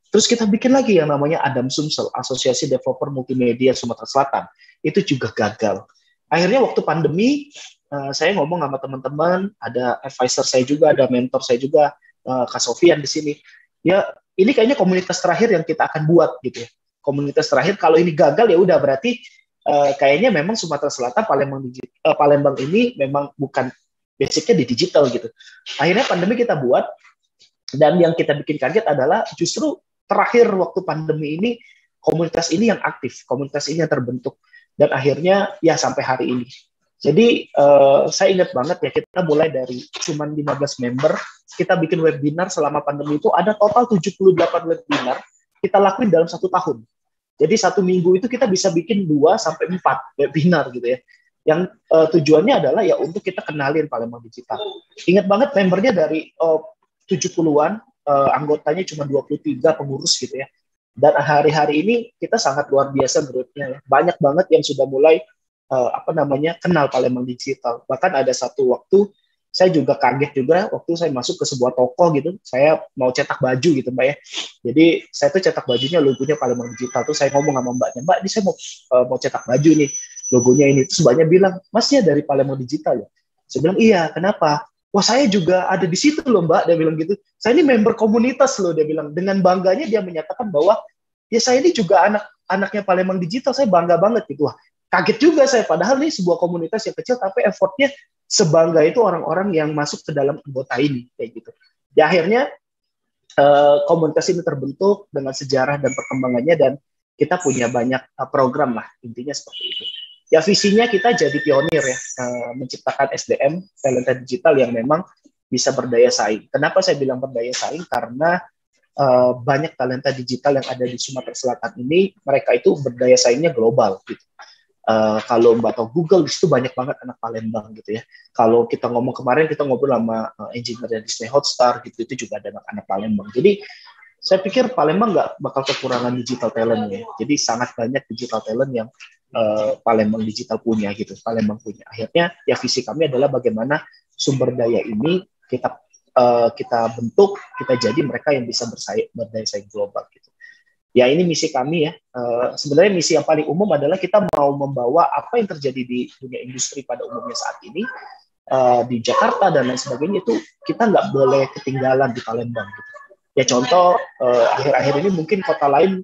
Terus kita bikin lagi yang namanya Adam Sumsel, Asosiasi Developer Multimedia Sumatera Selatan. Itu juga gagal. Akhirnya waktu pandemi, saya ngomong sama teman-teman, ada advisor saya juga, ada mentor saya juga, Kak Sofian di sini. Ya, ini kayaknya komunitas terakhir yang kita akan buat gitu ya. Komunitas terakhir, kalau ini gagal ya udah berarti kayaknya memang Sumatera Selatan, Palembang ini memang bukan basicnya di digital gitu. Akhirnya pandemi kita buat, dan yang kita bikin kaget adalah justru terakhir waktu pandemi ini, komunitas ini yang aktif, komunitas ini yang terbentuk, dan akhirnya ya sampai hari ini. Jadi saya ingat banget ya, kita mulai dari cuma 15 member, kita bikin webinar selama pandemi itu ada total 78 webinar, kita lakuin dalam 1 tahun. Jadi 1 minggu itu kita bisa bikin 2-4 webinar gitu ya. Yang tujuannya adalah ya untuk kita kenalin Palembang Digital. Ingat banget membernya dari 70-an, anggotanya cuma 23 pengurus gitu ya. Dan hari-hari ini kita sangat luar biasa menurutnya ya. Banyak banget yang sudah mulai kenal Palembang Digital. Bahkan ada satu waktu saya juga kaget juga waktu saya masuk ke sebuah toko gitu, saya mau cetak baju gitu Mbak ya. Jadi saya tuh cetak bajunya logonya Palembang Digital, tuh saya ngomong sama Mbaknya, Mbak ini saya mau cetak baju nih, logonya ini. Terus Mbaknya bilang, Masnya dari Palembang Digital ya? Saya bilang iya, kenapa? Wah saya juga ada di situ loh Mbak, dia bilang gitu. Saya ini member komunitas loh, dia bilang. Dengan bangganya dia menyatakan bahwa ya saya ini juga anaknya Palembang Digital, saya bangga banget gitu. Wah, kaget juga saya, padahal ini sebuah komunitas yang kecil tapi effortnya sebangga itu orang-orang yang masuk ke dalam anggota ini kayak gitu. Ya akhirnya komunitas ini terbentuk dengan sejarah dan perkembangannya, dan kita punya banyak program lah, intinya seperti itu. Ya visinya kita jadi pionir ya, menciptakan SDM talenta digital yang memang bisa berdaya saing. Kenapa saya bilang berdaya saing? Karena banyak talenta digital yang ada di Sumatera Selatan ini, mereka itu berdaya saingnya global gitu. Kalau Mbak tahu Google, di situ banyak banget anak Palembang gitu ya. Kalau kita ngomong kemarin, kita ngobrol sama engineer dari Disney Hotstar gitu, itu juga ada anak-anak Palembang. Jadi saya pikir Palembang nggak bakal kekurangan digital talent ya. Jadi sangat banyak digital talent yang Palembang Digital punya gitu, Palembang punya. Akhirnya ya visi kami adalah bagaimana sumber daya ini kita bentuk, kita jadi mereka yang bisa berdaya saing global gitu. Ya ini misi kami ya. Sebenarnya misi yang paling umum adalah kita mau membawa apa yang terjadi di dunia industri pada umumnya saat ini di Jakarta dan lain sebagainya, itu kita nggak boleh ketinggalan di Palembang gitu. Ya contoh akhir-akhir ini mungkin kota lain,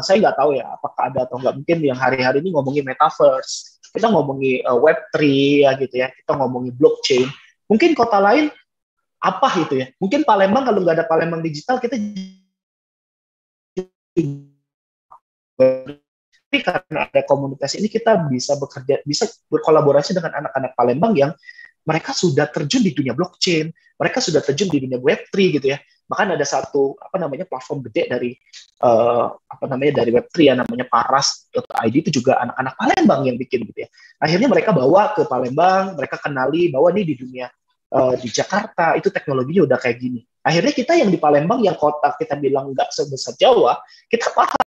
saya nggak tahu ya apakah ada atau nggak, mungkin yang hari-hari ini ngomongin metaverse, kita ngomongin Web3 ya gitu ya, kita ngomongin blockchain. Mungkin kota lain apa itu ya? Mungkin Palembang, kalau nggak ada Palembang Digital kita tapi karena ada komunitas ini kita bisa bekerja, bisa berkolaborasi dengan anak-anak Palembang yang mereka sudah terjun di dunia blockchain, mereka sudah terjun di dunia Web3 gitu ya. Bahkan ada satu platform gede dari dari Web3 yang namanya paras.id, itu juga anak-anak Palembang yang bikin gitu ya. Akhirnya mereka bawa ke Palembang, mereka kenali bahwa ini di dunia di Jakarta itu teknologinya udah kayak gini. Akhirnya kita yang di Palembang, yang kota kita bilang nggak sebesar Jawa, kita paham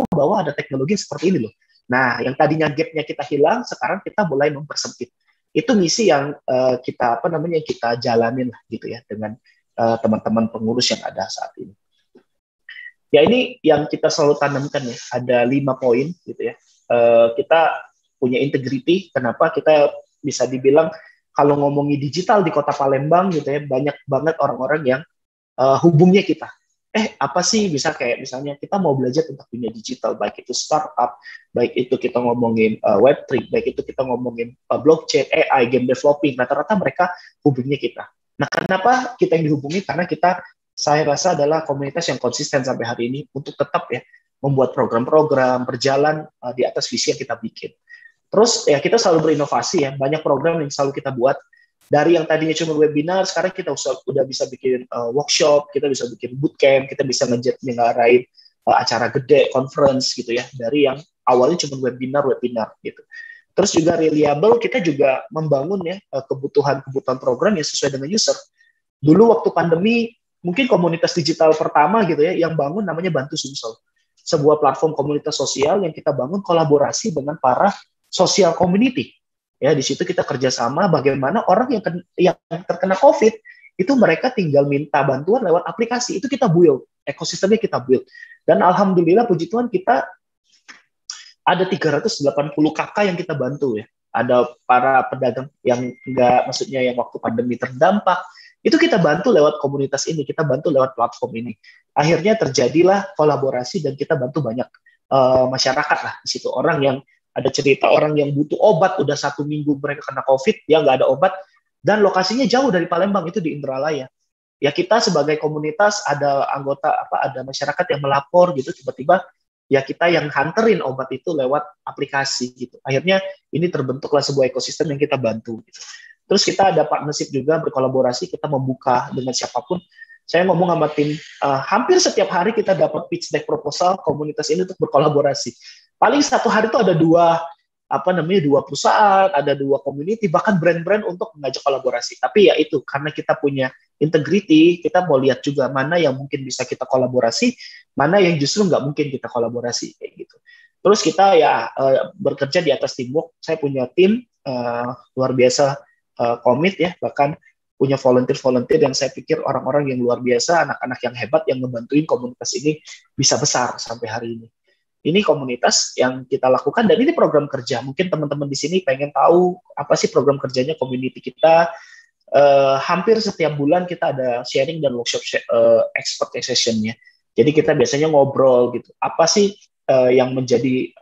bahwa ada teknologi seperti ini loh. Nah, yang tadinya gap-nya kita hilang, sekarang kita mulai mempersempit. Itu misi yang kita kita jalanin lah gitu ya dengan teman-teman pengurus yang ada saat ini. Ya ini yang kita selalu tanamkan ya, ada 5 poin gitu ya. Kita punya integrity. Kenapa kita bisa dibilang kalau ngomongin digital di kota Palembang gitu ya, banyak banget orang-orang yang hubungnya kita. Apa sih, bisa kayak misalnya kita mau belajar tentang dunia digital, baik itu startup, baik itu kita ngomongin Web3, baik itu kita ngomongin blockchain, AI, game developing, rata-rata mereka hubungnya kita. Nah, kenapa kita yang dihubungi? Karena saya rasa adalah komunitas yang konsisten sampai hari ini untuk tetap ya membuat program-program berjalan di atas visi yang kita bikin. Terus ya kita selalu berinovasi ya, banyak program yang selalu kita buat. Dari yang tadinya cuma webinar, sekarang kita udah bisa bikin workshop, kita bisa bikin bootcamp, kita bisa ngelarain acara gede, conference gitu ya, dari yang awalnya cuma webinar gitu. Terus juga reliable, kita juga membangun ya kebutuhan program yang sesuai dengan user. Dulu waktu pandemi, mungkin komunitas digital pertama gitu ya, yang bangun namanya Bantu Sumsel. Sebuah platform komunitas sosial yang kita bangun kolaborasi dengan para social community. Ya, di situ kita kerjasama bagaimana orang yang terkena COVID itu mereka tinggal minta bantuan lewat aplikasi. Itu kita build, ekosistemnya kita build. Dan alhamdulillah puji Tuhan kita ada 380 kakak yang kita bantu ya. Ada para pedagang yang enggak, maksudnya yang waktu pandemi terdampak, itu kita bantu lewat komunitas ini, kita bantu lewat platform ini. Akhirnya terjadilah kolaborasi dan kita bantu banyak masyarakat lah di situ. Orang yang ada cerita orang yang butuh obat, udah 1 minggu mereka kena COVID, dia nggak ada obat, dan lokasinya jauh dari Palembang, itu di Indralaya. Ya kita sebagai komunitas ada anggota ada masyarakat yang melapor gitu, tiba-tiba ya kita yang hanterin obat itu lewat aplikasi gitu. Akhirnya ini terbentuklah sebuah ekosistem yang kita bantu gitu. Terus kita ada partnership juga, berkolaborasi, kita membuka dengan siapapun. Saya ngomong sama tim, hampir setiap hari kita dapat pitch deck proposal komunitas ini untuk berkolaborasi. Paling satu hari itu ada dua perusahaan, ada 2 community, bahkan brand-brand untuk mengajak kolaborasi. Tapi ya itu, karena kita punya integrity, kita mau lihat juga mana yang mungkin bisa kita kolaborasi, mana yang justru nggak mungkin kita kolaborasi, kayak gitu. Terus kita ya bekerja di atas teamwork. Saya punya tim luar biasa komit ya, bahkan punya volunteer yang saya pikir orang-orang yang luar biasa, anak-anak yang hebat yang ngebantuin komunitas ini bisa besar sampai hari ini. Ini komunitas yang kita lakukan dan ini program kerja. Mungkin teman-teman di sini pengen tahu apa sih program kerjanya community kita. Hampir setiap bulan kita ada sharing dan workshop expert session-nya. Jadi kita biasanya ngobrol gitu. Apa sih yang menjadi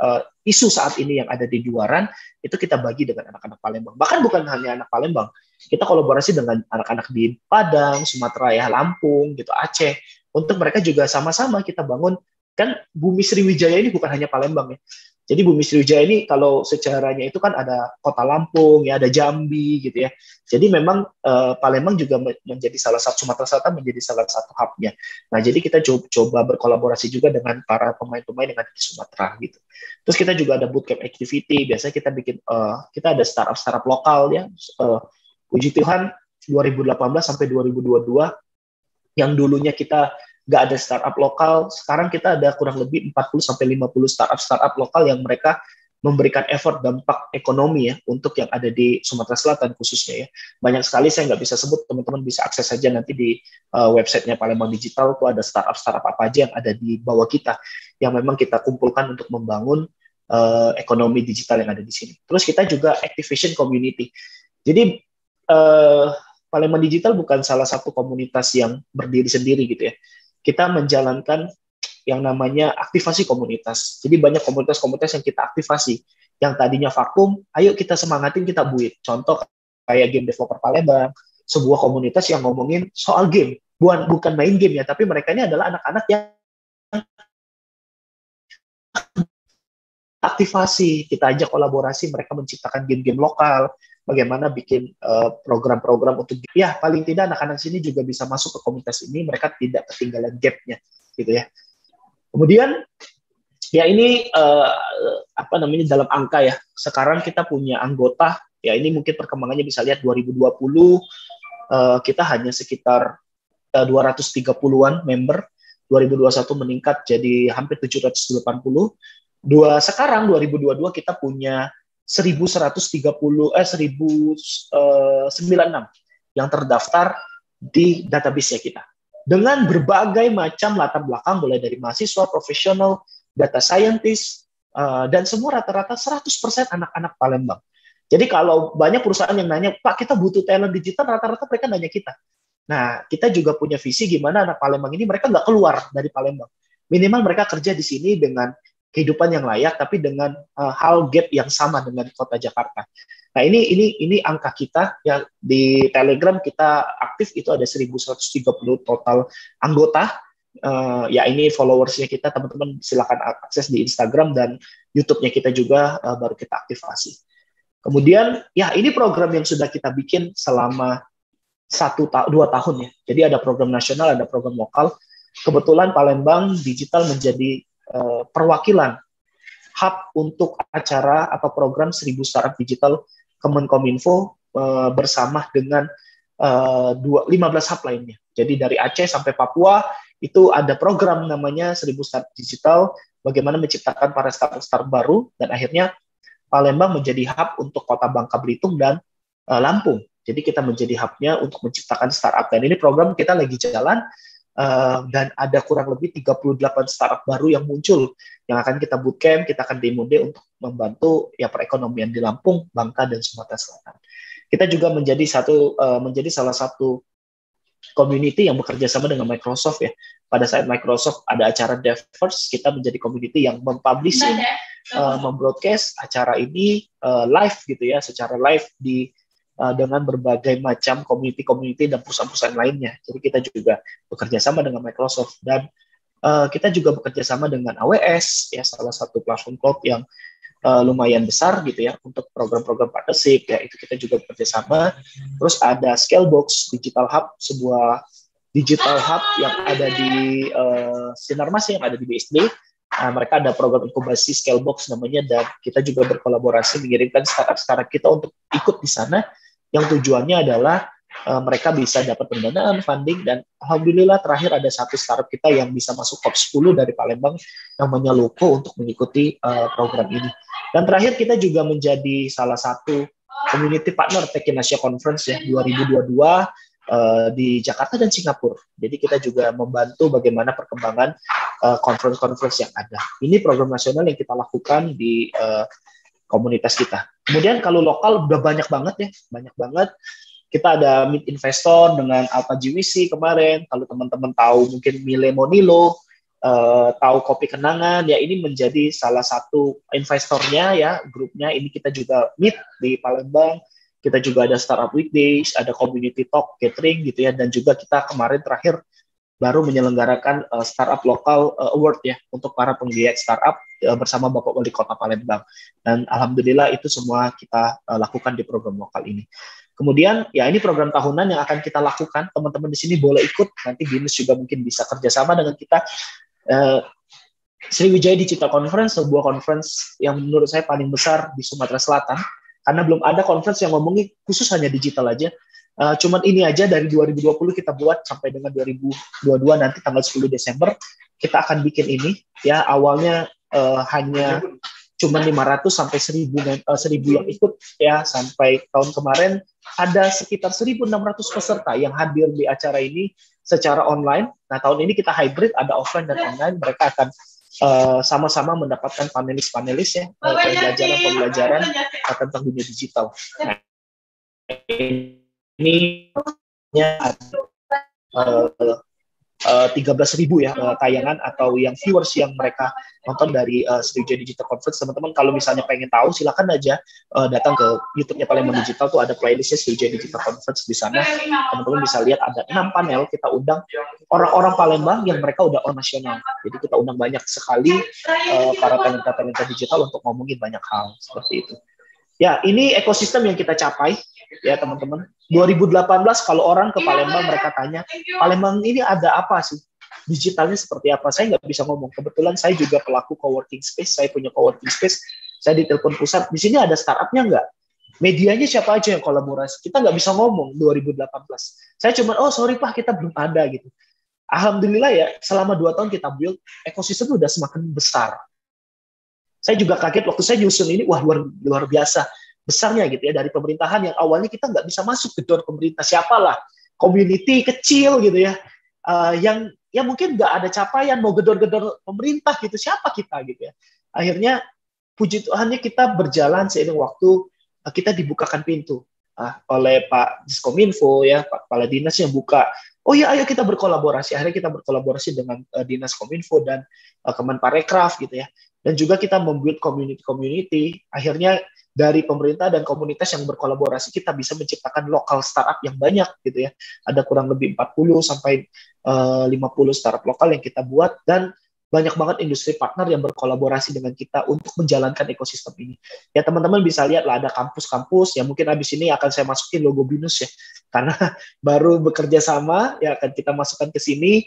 isu saat ini yang ada di Duaran, itu kita bagi dengan anak-anak Palembang. Bahkan bukan hanya anak Palembang. Kita kolaborasi dengan anak-anak di Padang, Sumatera ya, Lampung, gitu, Aceh. Untuk mereka juga sama-sama kita bangun. Kan Bumi Sriwijaya ini bukan hanya Palembang ya. Jadi Bumi Sriwijaya ini kalau secaranya itu kan ada Kota Lampung, ya ada Jambi gitu ya. Jadi memang Palembang juga menjadi salah satu, Sumatera Selatan menjadi salah satu hub-nya. Nah, jadi kita coba berkolaborasi juga dengan para pemain-pemain yang ada di Sumatera gitu. Terus kita juga ada bootcamp activity. Biasanya kita bikin kita ada startup lokal ya. Puji Tuhan 2018 sampai 2022 yang dulunya kita nggak ada startup lokal, sekarang kita ada kurang lebih 40-50 startup lokal yang mereka memberikan effort dampak ekonomi ya untuk yang ada di Sumatera Selatan khususnya ya. Banyak sekali, saya nggak bisa sebut, teman-teman bisa akses saja nanti di websitenya Palembang Digital, itu ada startup apa aja yang ada di bawah kita, yang memang kita kumpulkan untuk membangun ekonomi digital yang ada di sini. Terus kita juga activation community. Jadi Palembang Digital bukan salah satu komunitas yang berdiri sendiri gitu ya. Kita menjalankan yang namanya aktivasi komunitas. Jadi banyak komunitas-komunitas yang kita aktivasi. Yang tadinya vakum, ayo kita semangatin, kita buit. Contoh kayak Game Developer Palembang, sebuah komunitas yang ngomongin soal game. Bukan main game ya, tapi mereka ini adalah anak-anak yang aktivasi. Kita ajak kolaborasi, mereka menciptakan game-game lokal, bagaimana bikin program-program untuk, ya paling tidak anak-anak sini juga bisa masuk ke komunitas ini, mereka tidak ketinggalan gap-nya gitu ya. Kemudian ya ini dalam angka ya, sekarang kita punya anggota ya, ini mungkin perkembangannya bisa lihat 2020 kita hanya sekitar 230-an member, 2021 meningkat jadi hampir 780. Sekarang 2022 kita punya 1196 yang terdaftar di database-nya kita. Dengan berbagai macam latar belakang, mulai dari mahasiswa, profesional, data scientist, dan semua rata-rata 100% anak-anak Palembang. Jadi kalau banyak perusahaan yang nanya, Pak kita butuh talent digital, rata-rata mereka nanya kita. Nah, kita juga punya visi gimana anak Palembang ini mereka nggak keluar dari Palembang. Minimal mereka kerja di sini dengan kehidupan yang layak, tapi dengan hal gap yang sama dengan kota Jakarta. Nah, ini angka kita ya, di Telegram kita aktif itu ada 1130 total anggota. Ya ini followersnya kita, teman-teman silakan akses di Instagram dan YouTube-nya kita juga baru kita aktifasi. Kemudian ya ini program yang sudah kita bikin selama 2 tahun ya. Jadi ada program nasional, ada program lokal. Kebetulan Palembang Digital menjadi perwakilan hub untuk acara atau program 1000 Startup Digital Kemenkominfo bersama dengan 15 hub lainnya. Jadi dari Aceh sampai Papua itu ada program namanya 1000 Startup Digital, bagaimana menciptakan para startup baru, dan akhirnya Palembang menjadi hub untuk kota Bangka Belitung dan Lampung. Jadi kita menjadi hub-nya untuk menciptakan startup. Dan ini program kita lagi jalan, dan ada kurang lebih 38 startup baru yang muncul, yang akan kita bootcamp, kita akan demo day untuk membantu ya perekonomian di Lampung, Bangka, dan Sumatera Selatan. Kita juga menjadi salah satu community yang bekerja sama dengan Microsoft ya. Pada saat Microsoft ada acara Devverse, kita menjadi community yang mempublishing, membroadcast acara ini live gitu ya, secara live dengan berbagai macam community dan perusahaan-perusahaan lainnya. Jadi kita juga bekerja sama dengan Microsoft, dan kita juga bekerja sama dengan AWS ya, salah satu platform cloud yang lumayan besar gitu ya untuk program-program partnership ya, itu kita juga bekerja sama. Terus ada Scalebox Digital Hub, sebuah digital hub yang ada di Sinarmas yang ada di BSD. Mereka ada program inkubasi Scalebox namanya, dan kita juga berkolaborasi mengirimkan startup kita untuk ikut di sana, yang tujuannya adalah mereka bisa dapat pendanaan, funding, dan alhamdulillah terakhir ada satu startup kita yang bisa masuk top 10 dari Palembang, namanya Loko, untuk mengikuti program ini. Dan terakhir kita juga menjadi salah satu community partner Tech in Asia Conference ya 2022 di Jakarta dan Singapura. Jadi kita juga membantu bagaimana perkembangan conference-conference yang ada. Ini program nasional yang kita lakukan di komunitas kita. Kemudian kalau lokal udah banyak banget ya, banyak banget. Kita ada meet investor dengan Alpha GWC kemarin. Kalau teman-teman tahu mungkin Mile Monilo, tahu Kopi Kenangan, ya ini menjadi salah satu investornya ya, grupnya. Ini kita juga meet di Palembang. Kita juga ada Startup Weekdays, ada Community Talk, Catering gitu ya, dan juga kita kemarin terakhir baru menyelenggarakan Startup Lokal Award ya untuk para penggiat startup bersama Bapak Wali Kota Palembang. Dan alhamdulillah itu semua kita lakukan di program lokal ini. Kemudian ya ini program tahunan yang akan kita lakukan. Teman-teman di sini boleh ikut. Nanti Binus juga mungkin bisa kerjasama dengan kita. Sriwijaya Digital Conference, sebuah conference yang menurut saya paling besar di Sumatera Selatan. Karena belum ada conference yang ngomongin khusus hanya digital aja. Cuman ini aja dari 2020 kita buat sampai dengan 2022 nanti tanggal 10 Desember kita akan bikin ini ya, awalnya hanya cuma 500 sampai 1000 yang ikut ya, sampai tahun kemarin ada sekitar 1.600 peserta yang hadir di acara ini secara online. Nah tahun ini kita hybrid, ada offline dan online. Mereka akan sama-sama mendapatkan panelis-panelis ya, pembelajaran tentang dunia digital. Nah, ini ada 13.000 ya tayangan atau yang viewers yang mereka nonton dari Sriwijaya Digital Conference. Teman-teman kalau misalnya pengen tahu silakan aja datang ke YouTube-nya Palembang Digital, tuh ada playlistnya Sriwijaya Digital Conference. Di sana teman-teman bisa lihat ada 6 panel, kita undang orang-orang Palembang yang mereka udah on nasional. Jadi kita undang banyak sekali para talenta-talenta digital untuk ngomongin banyak hal seperti itu. Ya, ini ekosistem yang kita capai ya teman-teman. 2018 kalau orang ke Palembang mereka tanya, Palembang ini ada apa sih? Digitalnya seperti apa? Saya nggak bisa ngomong. Kebetulan saya juga pelaku coworking space, saya punya coworking space, saya di telepon pusat. Di sini ada startupnya nggak? Medianya siapa aja yang kolaborasi? Kita nggak bisa ngomong 2018. Saya cuma, oh sorry Pak, kita belum ada gitu. Alhamdulillah ya, selama 2 tahun kita build, ekosistem udah semakin besar. Saya juga kaget waktu saya nyusun ini, wah luar biasa besarnya gitu ya, dari pemerintahan yang awalnya kita nggak bisa masuk ke door pemerintah, siapalah community kecil gitu ya, yang ya mungkin nggak ada capaian mau gedor-gedor pemerintah gitu, siapa kita gitu ya. Akhirnya puji Tuhannya kita berjalan seiring waktu, kita dibukakan pintu oleh Pak Diskominfo ya, Pak Kepala Dinas yang buka, oh ya ayo kita berkolaborasi. Akhirnya kita berkolaborasi dengan Dinas Kominfo dan Kemenparekraf gitu ya. Dan juga kita membuat community. Akhirnya dari pemerintah dan komunitas yang berkolaborasi kita bisa menciptakan lokal startup yang banyak gitu ya. Ada kurang lebih 40 sampai 50 startup lokal yang kita buat, dan banyak banget industri partner yang berkolaborasi dengan kita untuk menjalankan ekosistem ini. Ya teman-teman bisa lihat lah ada kampus-kampus yang mungkin habis ini akan saya masukin logo Binus ya, karena baru bekerja sama ya, akan kita masukkan ke sini.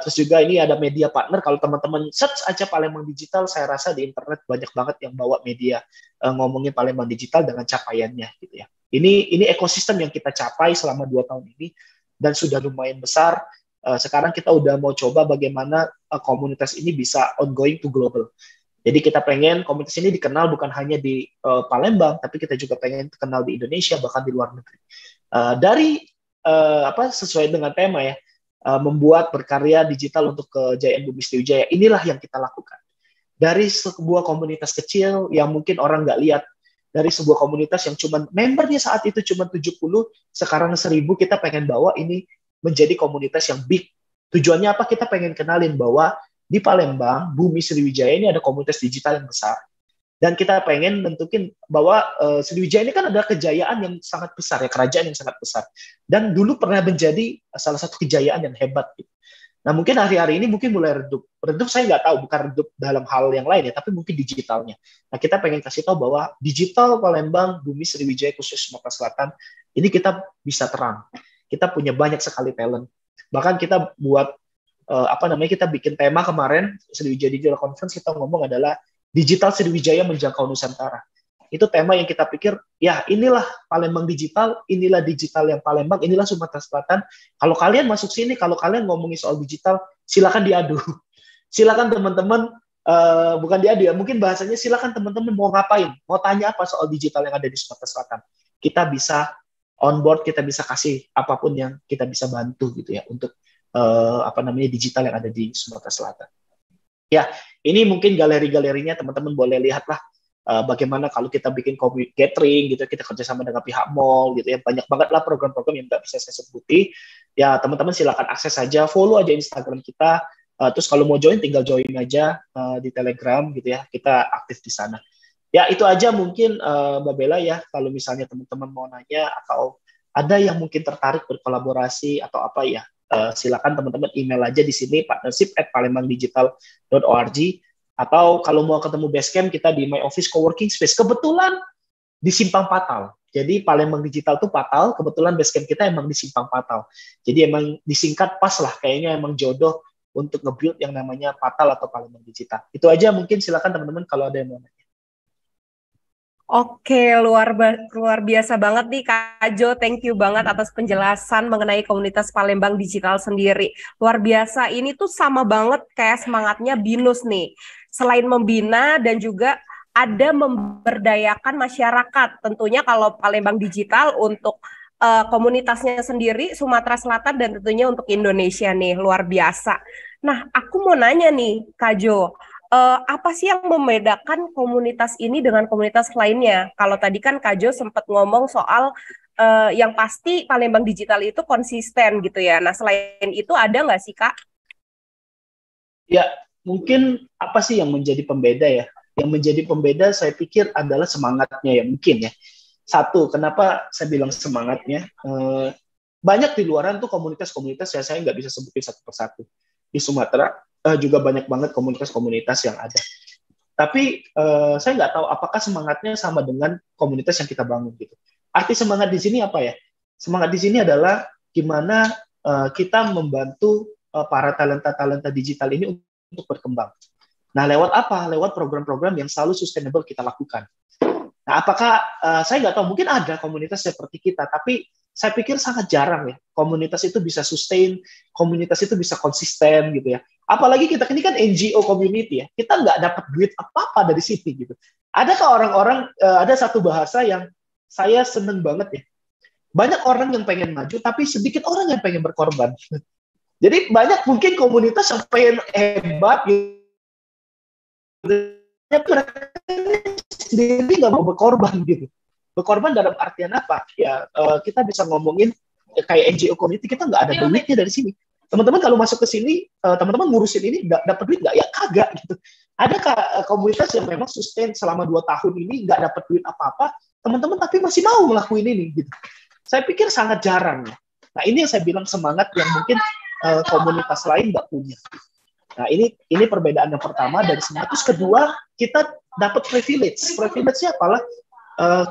Terus juga ini ada media partner. Kalau teman-teman search aja Palembang Digital, saya rasa di internet banyak banget yang bawa media ngomongin Palembang Digital dengan capaiannya gitu ya. Ini ekosistem yang kita capai selama 2 tahun ini dan sudah lumayan besar. Sekarang kita udah mau coba bagaimana komunitas ini bisa ongoing to global. Jadi kita pengen komunitas ini dikenal bukan hanya di Palembang, tapi kita juga pengen terkenal di Indonesia, bahkan di luar negeri. Dari sesuai dengan tema ya, membuat berkarya digital untuk kejayaan Bumi Sriwijaya. Inilah yang kita lakukan. Dari sebuah komunitas kecil yang mungkin orang nggak lihat, dari sebuah komunitas yang cuma membernya saat itu cuma 70, sekarang 1.000, kita pengen bawa ini menjadi komunitas yang big. Tujuannya apa? Kita pengen kenalin bahwa di Palembang, Bumi Sriwijaya ini ada komunitas digital yang besar. Dan kita pengen nentukin bahwa Sriwijaya ini kan ada kejayaan yang sangat besar, ya, kerajaan yang sangat besar. Dan dulu pernah menjadi salah satu kejayaan yang hebat. Gitu. Nah mungkin hari-hari ini mungkin mulai redup. Redup saya nggak tahu, bukan redup dalam hal yang lain ya, tapi mungkin digitalnya. Nah kita pengen kasih tahu bahwa digital Palembang, Bumi Sriwijaya khusus Sumatera Selatan, ini kita bisa terang. Kita punya banyak sekali talent. Bahkan kita buat kita bikin tema kemarin Sriwijaya Digital Conference, kita ngomong adalah Digital Sriwijaya Menjangkau Nusantara. Itu tema yang kita pikir, ya inilah Palembang digital, inilah digital yang Palembang, inilah Sumatera Selatan. Kalau kalian masuk sini, kalau kalian ngomongin soal digital, silakan diadu. Silakan teman-teman, bukan diadu ya, mungkin bahasanya silakan teman-teman mau ngapain, mau tanya apa soal digital yang ada di Sumatera Selatan. Kita bisa on board, kita bisa kasih apapun yang kita bisa bantu gitu ya, untuk digital yang ada di Sumatera Selatan. Ya, ini mungkin galeri-galerinya teman-teman boleh lihatlah bagaimana kalau kita bikin kopi catering gitu, kita kerjasama dengan pihak mall gitu ya, banyak banget lah program-program yang nggak bisa saya sebuti. Ya teman-teman silakan akses saja, follow aja Instagram kita. Terus kalau mau join tinggal join aja di Telegram gitu ya, kita aktif di sana. Ya itu aja mungkin Mbak Bella ya, kalau misalnya teman-teman mau nanya atau ada yang mungkin tertarik berkolaborasi atau apa ya, silakan teman-teman email aja di sini partnership@palembangdigital.org, atau kalau mau ketemu Basecamp kita di My Office Coworking Space, kebetulan di Simpang Patal. Jadi Palembang Digital tuh Patal, kebetulan Basecamp kita emang di Simpang Patal. Jadi emang disingkat pas lah, kayaknya emang jodoh untuk nge-build yang namanya Patal atau Palembang Digital. Itu aja mungkin, silakan teman-teman kalau ada yang mau nanya. Oke, luar biasa banget nih Kak Jo. Thank you banget atas penjelasan mengenai komunitas Palembang Digital sendiri. Luar biasa, ini tuh sama banget kayak semangatnya BINUS nih. Selain membina dan juga ada memberdayakan masyarakat. Tentunya kalau Palembang Digital untuk komunitasnya sendiri, Sumatera Selatan, dan tentunya untuk Indonesia nih, luar biasa. Nah, aku mau nanya nih Kak Jo, apa sih yang membedakan komunitas ini dengan komunitas lainnya? Kalau tadi kan Kak Jo sempat ngomong soal yang pasti Palembang Digital itu konsisten gitu ya. Nah selain itu ada nggak sih Kak? Ya mungkin apa sih yang menjadi pembeda ya? Yang menjadi pembeda saya pikir adalah semangatnya ya mungkin ya. Satu, kenapa saya bilang semangatnya? Banyak di luaran tuh komunitas-komunitas ya, saya nggak bisa sebutin satu persatu. Di Sumatera juga banyak banget komunitas-komunitas yang ada. Tapi saya nggak tahu apakah semangatnya sama dengan komunitas yang kita bangun gitu. Arti semangat di sini apa ya? Semangat di sini adalah gimana kita membantu para talenta-talenta digital ini untuk berkembang. Nah, lewat apa? Lewat program-program yang selalu sustainable kita lakukan. Nah, apakah saya nggak tahu, mungkin ada komunitas seperti kita, tapi saya pikir sangat jarang ya komunitas itu bisa sustain, komunitas itu bisa konsisten gitu ya. Apalagi kita ini kan NGO community ya, kita nggak dapat duit apa-apa dari sini gitu. Adakah orang-orang, ada satu bahasa yang saya seneng banget ya, banyak orang yang pengen maju, tapi sedikit orang yang pengen berkorban. Jadi banyak mungkin komunitas yang pengen hebat gitu, sendiri nggak mau berkorban gitu. Berkorban dalam artian apa? Ya kita bisa ngomongin kayak NGO community, kita nggak ada duitnya dari sini. Teman-teman kalau masuk ke sini, teman-teman ngurusin ini dapat duit nggak? Ya kagak gitu. Ada komunitas yang memang sustain selama 2 tahun ini nggak dapat duit apa-apa, teman-teman tapi masih mau ngelakuin ini gitu. Saya pikir sangat jarang. Nah ini yang saya bilang semangat yang mungkin komunitas lain nggak punya. Nah ini perbedaan yang pertama dari semangat. Terus kedua, kita dapat privilege. Privilege-nya apalah?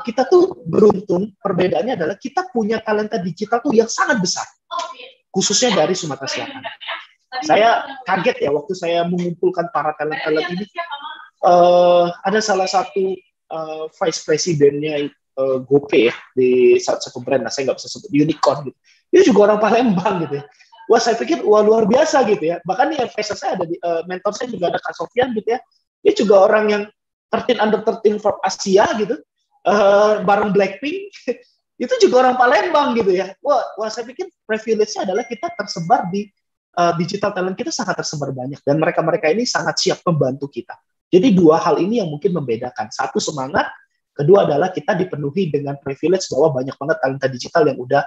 Kita tuh beruntung, perbedaannya adalah kita punya talenta digital tuh yang sangat besar, khususnya dari Sumatera Selatan. Saya kaget ya waktu saya mengumpulkan para talent-talent ini, ada salah satu vice presidennya GoPay ya, di satu brand, nah saya nggak bisa sebut, unicorn gitu. Dia juga orang Palembang gitu ya. Wah saya pikir wah luar biasa gitu ya. Bahkan nih advisor saya ada di mentor saya juga ada Kak Sofian gitu ya. Dia juga orang yang 13 under 13 from Asia gitu. Bareng Blackpink, itu juga orang Palembang gitu ya. Wah saya pikir privilege-nya adalah kita tersebar di digital talent kita sangat tersebar banyak dan mereka-mereka ini sangat siap membantu kita. Jadi dua hal ini yang mungkin membedakan. Satu semangat, kedua adalah kita dipenuhi dengan privilege bahwa banyak banget talenta digital yang udah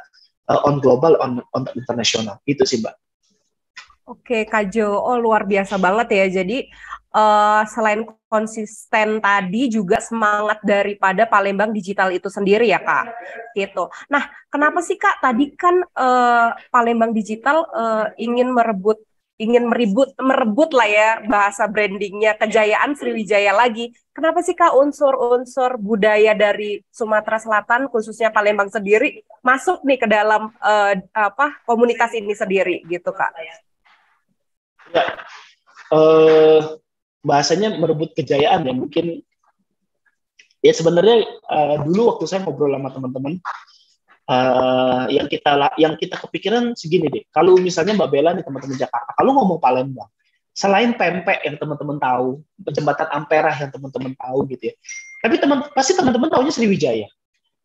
on global, on internasional. Itu sih Mbak. Oke, Kak Jo, luar biasa banget ya. Jadi selain konsisten tadi juga semangat daripada Palembang Digital itu sendiri ya Kak. Gitu. Nah, kenapa sih Kak tadi kan Palembang Digital ingin merebut lah ya bahasa brandingnya kejayaan Sriwijaya lagi. Kenapa sih Kak unsur-unsur budaya dari Sumatera Selatan khususnya Palembang sendiri masuk nih ke dalam komunitas ini sendiri gitu Kak? Ya, bahasanya merebut kejayaan ya mungkin ya sebenarnya dulu waktu saya ngobrol sama teman-teman yang kita kepikiran segini deh. Kalau misalnya Mbak Bella nih teman-teman Jakarta, kalau ngomong Palembang, selain pempek yang teman-teman tahu, jembatan Ampera yang teman-teman tahu gitu ya. Tapi pasti teman-teman taunya Sriwijaya.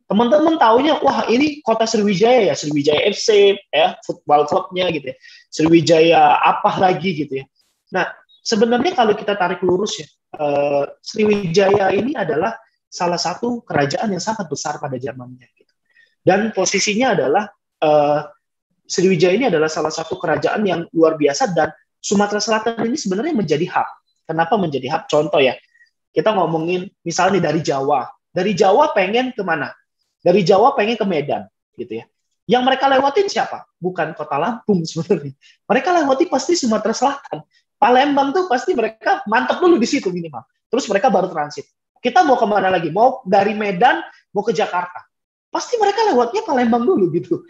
Teman-teman taunya, wah ini kota Sriwijaya ya, Sriwijaya FC ya, football klubnya gitu ya. Sriwijaya apa lagi gitu ya. Nah, sebenarnya kalau kita tarik lurus ya, Sriwijaya ini adalah salah satu kerajaan yang sangat besar pada zamannya gitu. Dan posisinya adalah Sriwijaya ini adalah salah satu kerajaan yang luar biasa dan Sumatera Selatan ini sebenarnya menjadi hub. Kenapa menjadi hub? Contoh ya, kita ngomongin misalnya dari Jawa. Dari Jawa pengen kemana? Dari Jawa pengen ke Medan, gitu ya. Yang mereka lewatin siapa? Bukan kota Lampung sebenarnya. Mereka lewati pasti Sumatera Selatan. Palembang tuh pasti mereka mantap dulu di situ minimal. Terus mereka baru transit. Kita mau kemana lagi? Mau dari Medan, mau ke Jakarta. Pasti mereka lewatnya Palembang dulu gitu.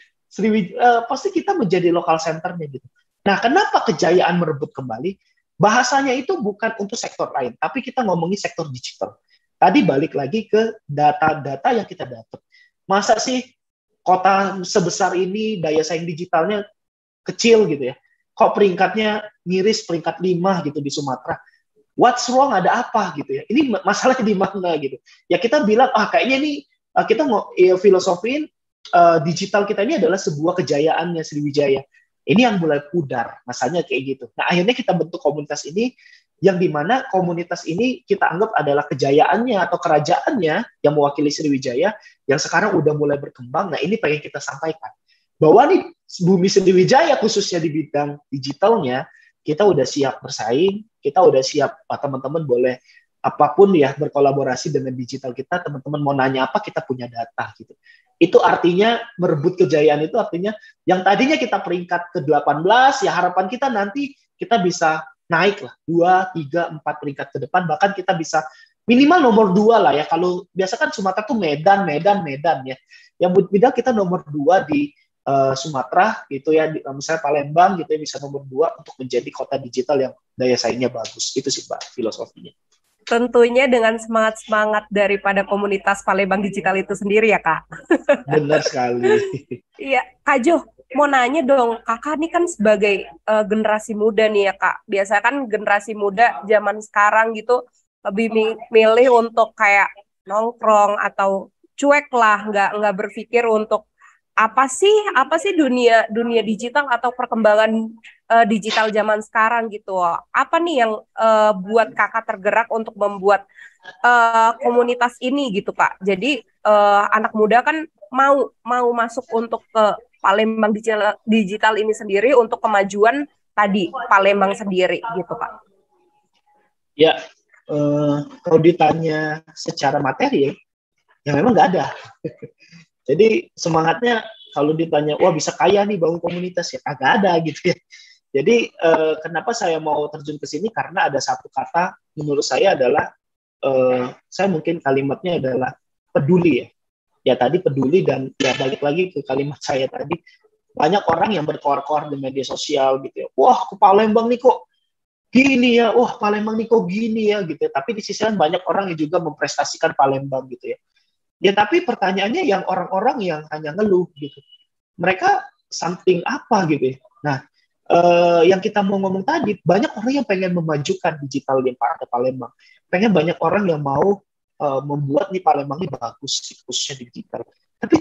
Pasti kita menjadi lokal centernya gitu. Nah, kenapa kejayaan merebut kembali? Bahasanya itu bukan untuk sektor lain, tapi kita ngomongin sektor digital. Tadi balik lagi ke data-data yang kita dapat. Masa sih kota sebesar ini daya saing digitalnya kecil gitu ya? Kok peringkatnya miris peringkat 5 gitu di Sumatera? What's wrong? Ada apa gitu ya? Ini masalahnya di mana gitu? Ya kita bilang, kayaknya ini kita filosofin digital kita ini adalah sebuah kejayaannya Sriwijaya. Ini yang mulai pudar, masanya kayak gitu. Nah akhirnya kita bentuk komunitas ini yang dimana komunitas ini kita anggap adalah kejayaannya atau kerajaannya yang mewakili Sriwijaya yang sekarang udah mulai berkembang. Nah ini pengen kita sampaikan bahwa nih bumi Sriwijaya khususnya di bidang digitalnya kita udah siap bersaing, kita udah siap teman-teman boleh apapun ya berkolaborasi dengan digital kita. Teman-teman mau nanya apa kita punya data gitu. Itu artinya merebut kejayaan itu artinya yang tadinya kita peringkat ke-18 ya harapan kita nanti kita bisa naik lah 2, 3, 4 peringkat ke depan bahkan kita bisa minimal nomor 2 lah ya. Kalau biasa kan Sumatera tuh Medan ya. Yang bidang kita nomor 2 di Sumatera gitu ya, misalnya Palembang gitu ya bisa nomor 2 untuk menjadi kota digital yang daya saingnya bagus. Itu sih Mbak filosofinya. Tentunya dengan semangat-semangat daripada komunitas Palembang Digital itu sendiri ya Kak. Benar sekali. Iya, Kak Jo, mau nanya dong, Kakak nih kan sebagai generasi muda nih ya Kak. Biasanya kan generasi muda zaman sekarang gitu lebih milih untuk kayak nongkrong atau cuek lah, nggak berpikir untuk apa sih dunia digital atau perkembangan digital zaman sekarang gitu. Apa nih yang buat Kakak tergerak untuk membuat komunitas ini gitu Kak. Jadi anak muda kan mau masuk untuk ke Palembang digital ini sendiri untuk kemajuan tadi Palembang sendiri gitu Kak. Ya, kalau ditanya secara materi ya memang nggak ada. Jadi semangatnya kalau ditanya, wah bisa kaya nih bangun komunitas ya kagak ada gitu ya. Jadi kenapa saya mau terjun ke sini karena ada satu kata menurut saya adalah saya mungkin kalimatnya adalah peduli ya. Ya tadi peduli dan ya balik lagi ke kalimat saya tadi banyak orang yang berkoar-koar di media sosial gitu ya. Wah ke Palembang nih kok gini ya, wah Palembang nih kok gini ya gitu ya. Tapi di sisi lain banyak orang yang juga memprestasikan Palembang gitu ya. Ya tapi pertanyaannya yang orang-orang yang hanya ngeluh gitu. Mereka something apa gitu ya. Nah, yang kita mau ngomong tadi, banyak orang yang pengen memajukan digital di Palembang. Pengen banyak orang yang mau membuat nih Palembang ini bagus, khususnya digital. Tapi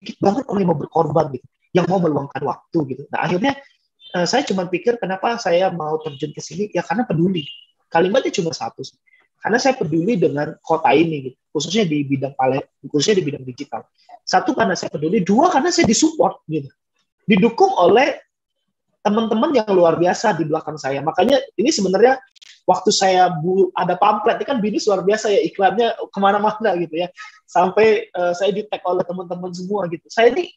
sedikit banget orang yang mau berkorban gitu, yang mau meluangkan waktu gitu. Nah akhirnya saya cuma pikir kenapa saya mau terjun ke sini, ya karena peduli. Kalimatnya cuma satu sih. Karena saya peduli dengan kota ini gitu, khususnya di bidang digital. Satu, karena saya peduli. Dua, karena saya disupport gitu, didukung oleh teman-teman yang luar biasa di belakang saya. Makanya ini sebenarnya waktu saya ada pamflet, ini kan BINUS luar biasa ya, iklannya kemana-mana gitu ya. Sampai saya di-tag oleh teman-teman semua gitu. Saya ini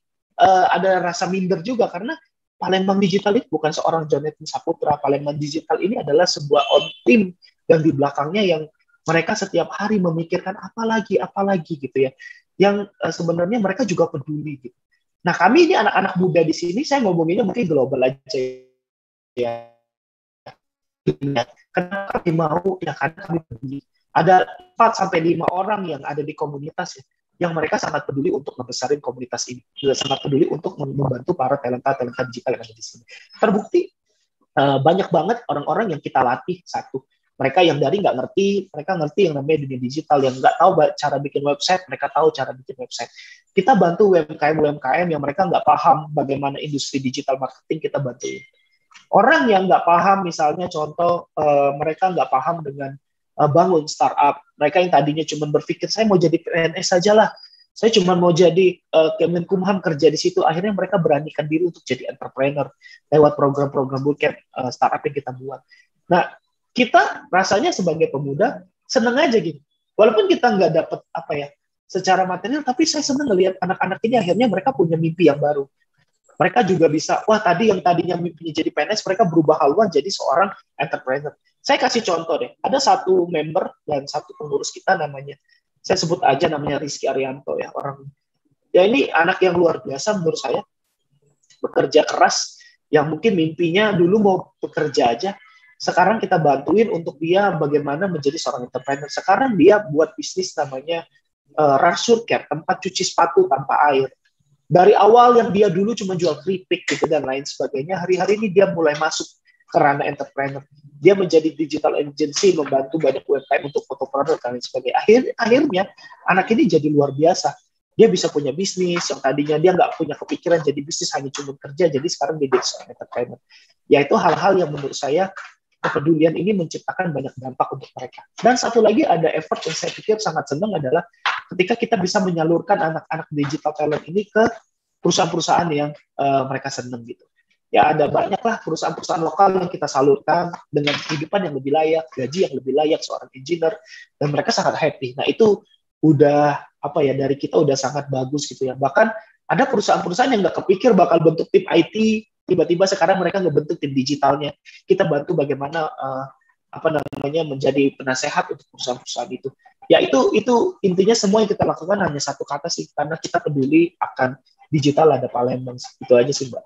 ada rasa minder juga, karena Palembang Digital itu bukan seorang Jonathan Saputra. Palembang Digital ini adalah sebuah team yang di belakangnya, yang mereka setiap hari memikirkan apa lagi gitu ya. Yang sebenarnya mereka juga peduli gitu. Nah, kami ini anak-anak muda di sini, saya ngomonginnya mungkin global aja ya. Kenapa kami mau? Ya karena kami peduli. Ada 4 sampai 5 orang yang ada di komunitas ya, yang mereka sangat peduli untuk membesarin komunitas ini. Juga sangat peduli untuk membantu para talenta-talenta digital yang ada di sini. Terbukti banyak banget orang-orang yang kita latih. Satu, mereka yang dari nggak ngerti, mereka ngerti yang namanya dunia digital, yang nggak tahu cara bikin website, mereka tahu cara bikin website. Kita bantu UMKM yang mereka nggak paham bagaimana industri digital marketing, kita bantuin. Orang yang nggak paham, misalnya contoh, mereka nggak paham dengan bangun startup, mereka yang tadinya cuma berpikir, saya mau jadi PNS saja lah, saya cuma mau jadi Kemenkumham kerja di situ, akhirnya mereka beranikan diri untuk jadi entrepreneur lewat program-program bootcamp startup yang kita buat. Nah, kita rasanya sebagai pemuda seneng aja gitu. Walaupun kita nggak dapat apa ya secara material, tapi saya seneng ngelihat anak-anak ini akhirnya mereka punya mimpi yang baru. Mereka juga bisa, wah tadi yang tadinya mimpinya jadi PNS, mereka berubah haluan jadi seorang entrepreneur. Saya kasih contoh deh, ada satu member dan satu pengurus kita namanya, saya sebut aja namanya Rizky Arianto ya, orang ya ini anak yang luar biasa menurut saya, bekerja keras, yang mungkin mimpinya dulu mau bekerja aja, sekarang kita bantuin untuk dia bagaimana menjadi seorang entrepreneur. Sekarang dia buat bisnis namanya Rasur Care, tempat cuci sepatu tanpa air. Dari awal yang dia dulu cuma jual keripik gitu dan lain sebagainya, hari-hari ini dia mulai masuk ke ranah entrepreneur. Dia menjadi digital agency, membantu banyak UMKM untuk fotopreneur dan lain sebagainya. Akhirnya anak ini jadi luar biasa. Dia bisa punya bisnis yang tadinya dia nggak punya kepikiran jadi bisnis, hanya cuma kerja, jadi sekarang dia jadi seorang entrepreneur. Yaitu hal-hal yang menurut saya kepedulian ini menciptakan banyak dampak untuk mereka. Dan satu lagi ada effort yang saya pikir sangat senang adalah ketika kita bisa menyalurkan anak-anak digital talent ini ke perusahaan-perusahaan yang mereka senang gitu. Ya ada banyaklah perusahaan-perusahaan lokal yang kita salurkan dengan kehidupan yang lebih layak, gaji yang lebih layak seorang engineer, dan mereka sangat happy. Nah itu udah apa ya, dari kita udah sangat bagus gitu ya. Bahkan ada perusahaan-perusahaan yang nggak kepikir bakal bentuk tim IT, tiba-tiba sekarang mereka ngebentuk tim digitalnya. Kita bantu bagaimana menjadi penasehat untuk perusahaan-perusahaan itu. Ya itu intinya semua yang kita lakukan hanya satu kata sih, karena kita peduli akan digital ada Palembang. Itu aja sih, Mbak.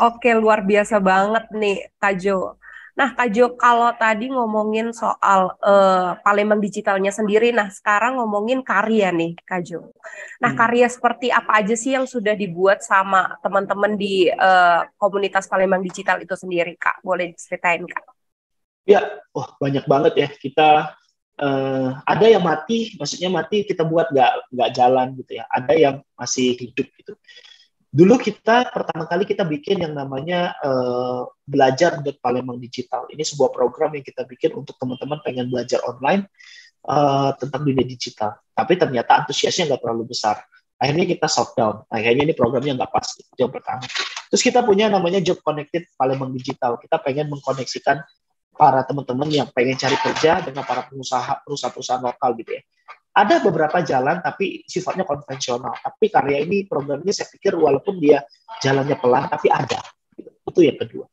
Oke, luar biasa banget nih, Kak Jo. Nah, Kak Jo, kalau tadi ngomongin soal Palembang digitalnya sendiri, nah sekarang ngomongin karya nih, Kak Jo. Nah, karya seperti apa aja sih yang sudah dibuat sama teman-teman di komunitas Palembang digital itu sendiri, Kak? Boleh diceritain, Kak? Ya, banyak banget ya. Kita ada yang mati, maksudnya mati kita buat nggak jalan gitu ya. Ada yang masih hidup gitu. Dulu kita pertama kali kita bikin yang namanya Belajar Palembang Digital. Ini sebuah program yang kita bikin untuk teman-teman pengen belajar online tentang dunia digital. Tapi ternyata antusiasnya nggak terlalu besar. Akhirnya kita shut down. Akhirnya ini programnya nggak pas. Itu yang pertama. Terus kita punya namanya Job Connected Palembang Digital. Kita pengen mengkoneksikan para teman-teman yang pengen cari kerja dengan para perusahaan-perusahaan lokal gitu ya. Ada beberapa jalan tapi sifatnya konvensional. Tapi karya ini, program ini saya pikir walaupun dia jalannya pelan tapi ada. Itu yang kedua.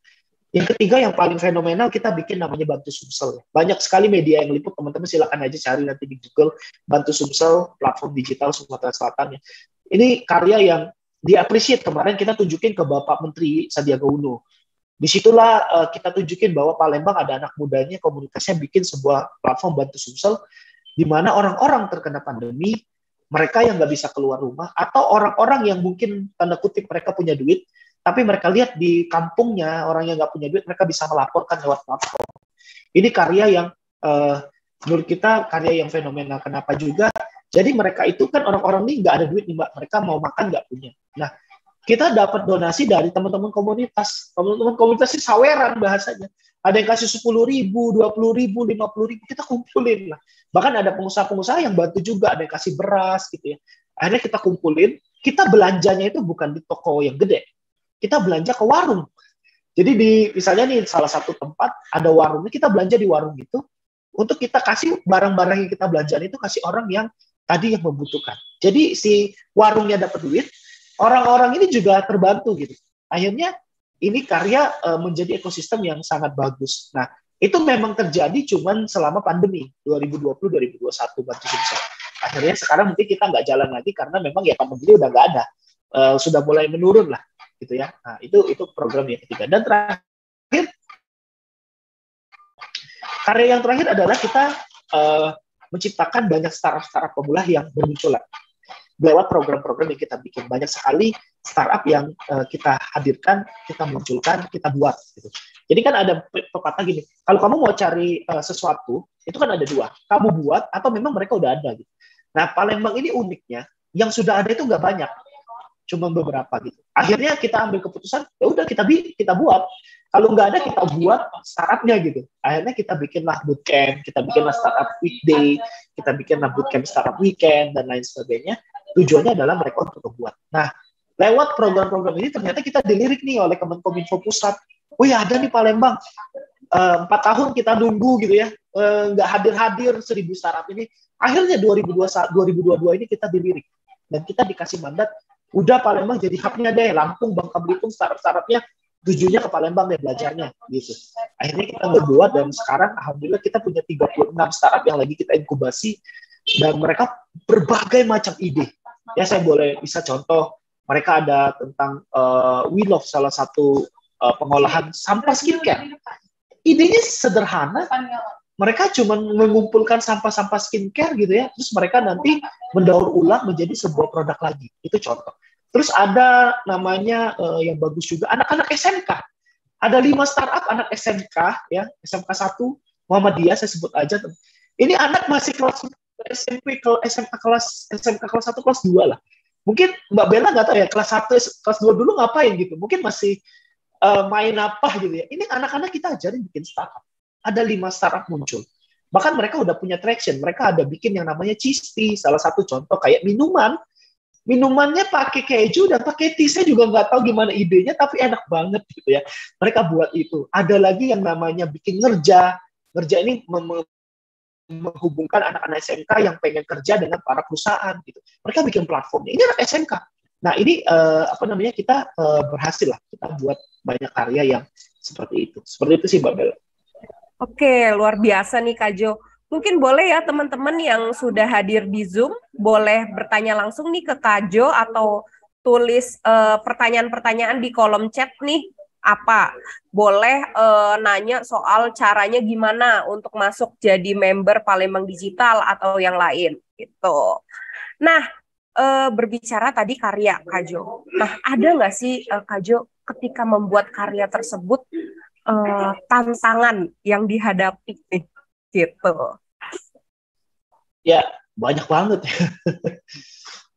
Yang ketiga yang paling fenomenal, kita bikin namanya Bantu Sumsel. Banyak sekali media yang liput, teman-teman silakan aja cari nanti di Google Bantu Sumsel, platform digital Sumatera Selatan. Ini karya yang di-appreciate. Kemarin kita tunjukin ke Bapak Menteri Sandiaga Uno. Disitulah kita tunjukin bahwa Palembang ada anak mudanya, komunitasnya bikin sebuah platform Bantu Sumsel, di mana orang-orang terkena pandemi, mereka yang nggak bisa keluar rumah, atau orang-orang yang mungkin tanda kutip mereka punya duit, tapi mereka lihat di kampungnya orang yang nggak punya duit, mereka bisa melaporkan lewat platform. Ini karya yang menurut kita karya yang fenomenal. Kenapa juga? Jadi mereka itu kan orang-orang ini nggak ada duit nih Mbak, mereka mau makan nggak punya. Nah, kita dapat donasi dari teman-teman komunitas. Teman-teman komunitas ini saweran bahasanya. Ada yang kasih 10.000, 20.000, 50.000, kita kumpulin lah. Bahkan ada pengusaha-pengusaha yang bantu juga, ada yang kasih beras gitu ya. Akhirnya kita kumpulin, kita belanjanya itu bukan di toko yang gede, kita belanja ke warung. Jadi misalnya nih salah satu tempat ada warungnya, kita belanja di warung itu untuk kita kasih barang-barang yang kita belanjain itu kasih orang yang tadi yang membutuhkan. Jadi si warungnya dapat duit, orang-orang ini juga terbantu gitu. Akhirnya ini karya menjadi ekosistem yang sangat bagus. Nah, itu memang terjadi cuman selama pandemi 2020-2021 Bantu Sumsel. Akhirnya sekarang mungkin kita nggak jalan lagi karena memang ya pandemi udah nggak ada, sudah mulai menurun lah gitu ya. Nah, itu program yang ketiga. Dan terakhir, karya yang terakhir adalah kita menciptakan banyak startup pemula yang bermunculan lewat program-program yang kita bikin. Banyak sekali startup yang kita hadirkan, kita munculkan, kita buat gitu. Jadi kan ada pepatah gini, kalau kamu mau cari sesuatu, itu kan ada dua, kamu buat atau memang mereka udah ada gitu. Nah, Palembang ini uniknya, yang sudah ada itu nggak banyak, cuma beberapa gitu. Akhirnya kita ambil keputusan, ya udah kita buat. Kalau nggak ada kita buat startupnya gitu. Akhirnya kita bikinlah bootcamp, kita bikinlah startup weekday, kita bikinlah bootcamp startup weekend dan lain sebagainya. Tujuannya adalah mereka untuk membuat. Nah, lewat program-program ini ternyata kita dilirik nih oleh Kemenkominfo Pusat. Oh ya ada nih Palembang, 4 tahun kita nunggu gitu ya, nggak hadir-hadir 1.000 startup ini. Akhirnya 2022 ini kita dilirik dan kita dikasih mandat, udah Palembang jadi hubnya deh, Lampung, Bangka Belitung, startup-startupnya tujuannya ke Palembang deh belajarnya gitu. Akhirnya kita ngebuat dan sekarang alhamdulillah kita punya 36 startup yang lagi kita inkubasi dan mereka berbagai macam ide. Ya saya bisa contoh, mereka ada tentang We Love, salah satu pengolahan sampah skincare. Idenya sederhana, mereka cuma mengumpulkan sampah-sampah skincare gitu ya, terus mereka nanti mendaur ulang menjadi sebuah produk lagi. Itu contoh. Terus ada namanya yang bagus juga, anak-anak SMK. Ada 5 startup anak SMK, ya, SMK 1, Muhammadiyah saya sebut aja. Ini anak masih kelas SMK kelas 1, kelas 2 lah. Mungkin Mbak Bella nggak tahu ya, kelas 1, kelas 2 dulu ngapain gitu. Mungkin masih main apa gitu ya. Ini anak-anak kita ajarin bikin startup. Ada 5 startup muncul. Bahkan mereka udah punya traction. Mereka ada bikin yang namanya cheese tea. Salah satu contoh kayak minumannya pakai keju dan pakai tea. Saya juga nggak tahu gimana idenya, tapi enak banget gitu ya. Mereka buat itu. Ada lagi yang namanya bikin ngerja. Ngerja ini menghubungkan anak-anak SMK yang pengen kerja dengan para perusahaan gitu. Mereka bikin platformnya. Ini anak SMK. Nah ini kita berhasil lah, kita buat banyak karya yang seperti itu sih Mbak Bella. Oke, luar biasa nih Kak Jo. Mungkin boleh ya teman-teman yang sudah hadir di Zoom boleh bertanya langsung nih ke Kak Jo atau tulis pertanyaan-pertanyaan di kolom chat nih. Apa boleh nanya soal caranya gimana untuk masuk jadi member Palembang Digital atau yang lain gitu. Nah, berbicara tadi karya Kak Jo. Nah, ada nggak sih Kak Jo ketika membuat karya tersebut tantangan yang dihadapi nih gitu? Ya, banyak banget.